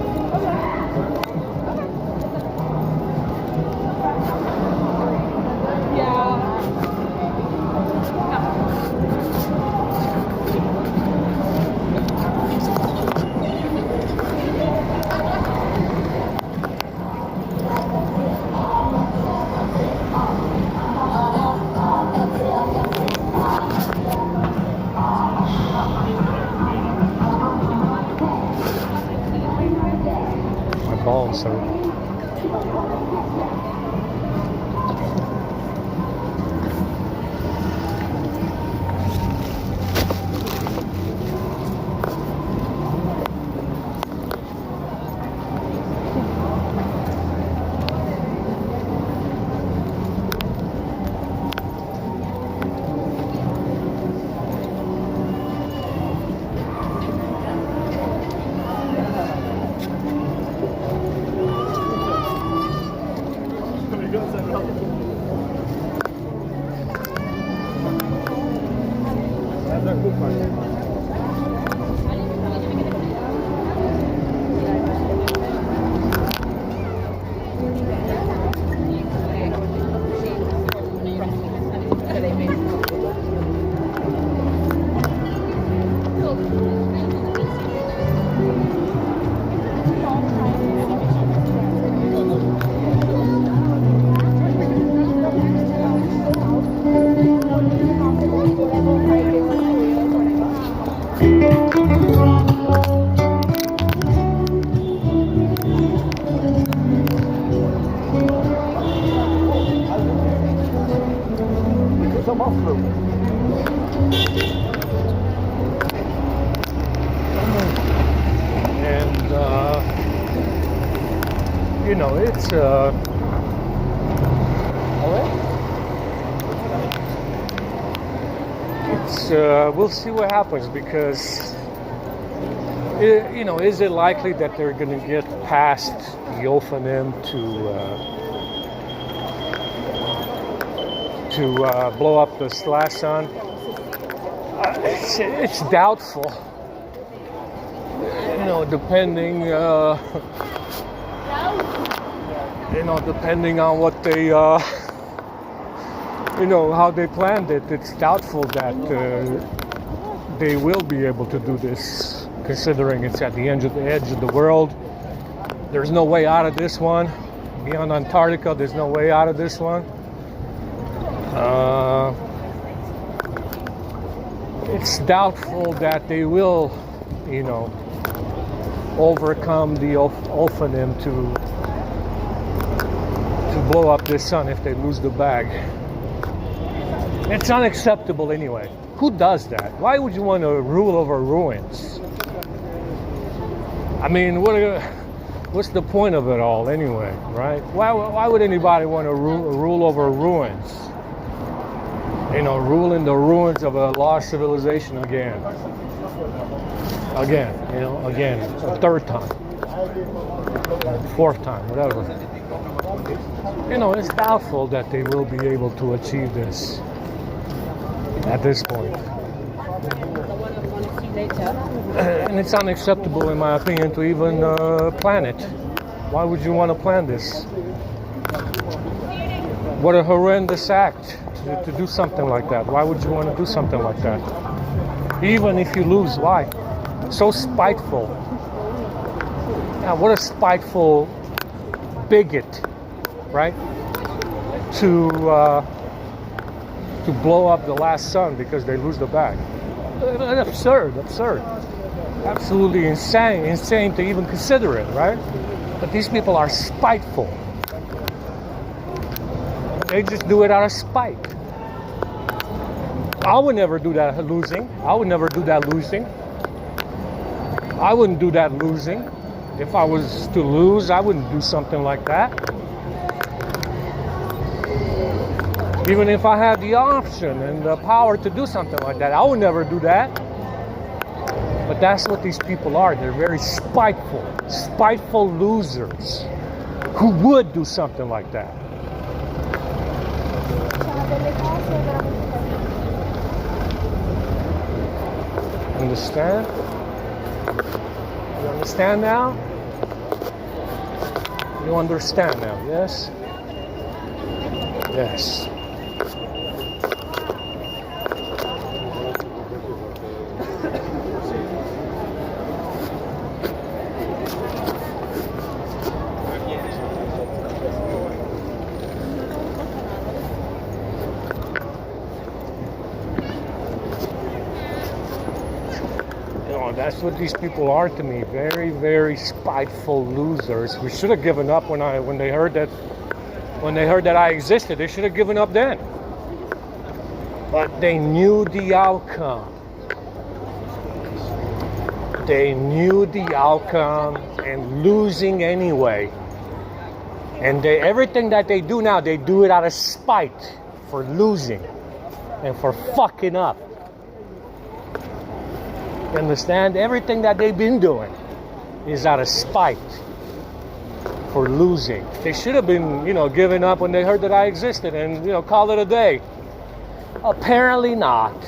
Balls, sir. We'll see what happens, because Is it likely that they're going to get past the Ophanim to blow up this last sun? It's doubtful. Depending, depending on what they, how they planned it. It's doubtful that they will be able to do this, considering it's at the edge of the world. There's no way out of this one. Beyond Antarctica, there's no way out of this one. It's doubtful that they will, overcome the Ophanim to blow up this sun if they lose the bag. It's unacceptable anyway. Who does that? Why would you want to rule over ruins? I mean, what's the point of it all anyway, right? Why would anybody want to rule over ruins? Ruling the ruins of a lost civilization again, a third time, fourth time, whatever. It's doubtful that they will be able to achieve this at this point. And it's unacceptable, in my opinion, to even plan it. Why would you want to plan this? What a horrendous act to do something like that. Why would you want to do something like that? Even if you lose, why? So spiteful. Yeah, what a spiteful bigot, right? To blow up the last sun because they lose the bag. Absurd. Absolutely insane to even consider it, right? But these people are spiteful. They just do it out of spite. I would never do that losing. I wouldn't do that losing. If I was to lose, I wouldn't do something like that. Even if I had the option and the power to do something like that, I would never do that. But that's what these people are. They're very spiteful losers who would do something like that. Understand? You understand now? You understand now, yes? Yes. That's what these people are to me. Very, very spiteful losers. We should have given up when they heard that I existed. They should have given up then. But they knew the outcome. And losing anyway. And everything that they do now, they do it out of spite for losing and for fucking up. Understand? Everything that they've been doing is out of spite for losing. They should have been, giving up when they heard that I existed and, call it a day. Apparently not.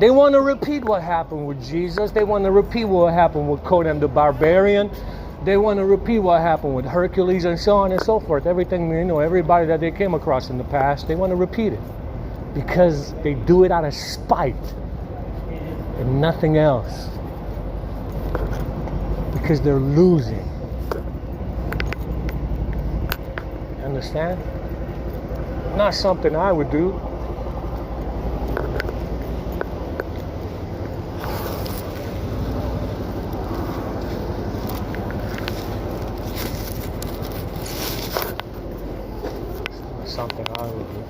They want to repeat what happened with Jesus. They want to repeat what happened with Conan the Barbarian. They want to repeat what happened with Hercules and so on and so forth. Everything, everybody that they came across in the past, they want to repeat it. Because they do it out of spite. And nothing else. Because they're losing. Understand? Not something I would do. It's not something I would do.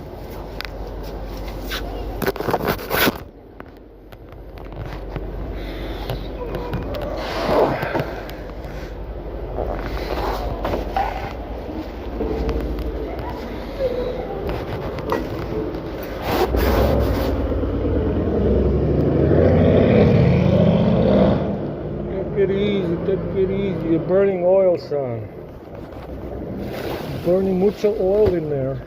it easy, take it easy. You're burning oil, son. Burning mucho oil in there.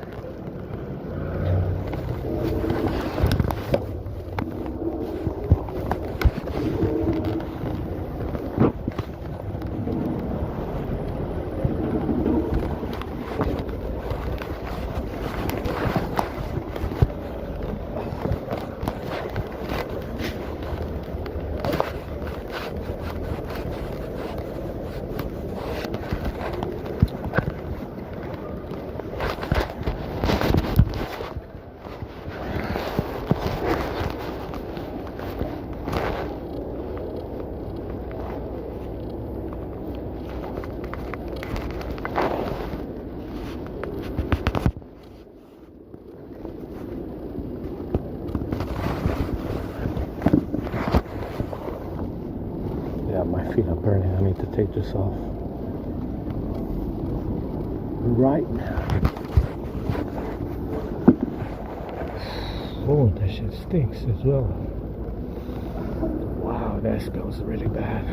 Yeah, my feet are burning. I need to take this off right now. Oh, that shit stinks as well. Wow, that smells really bad.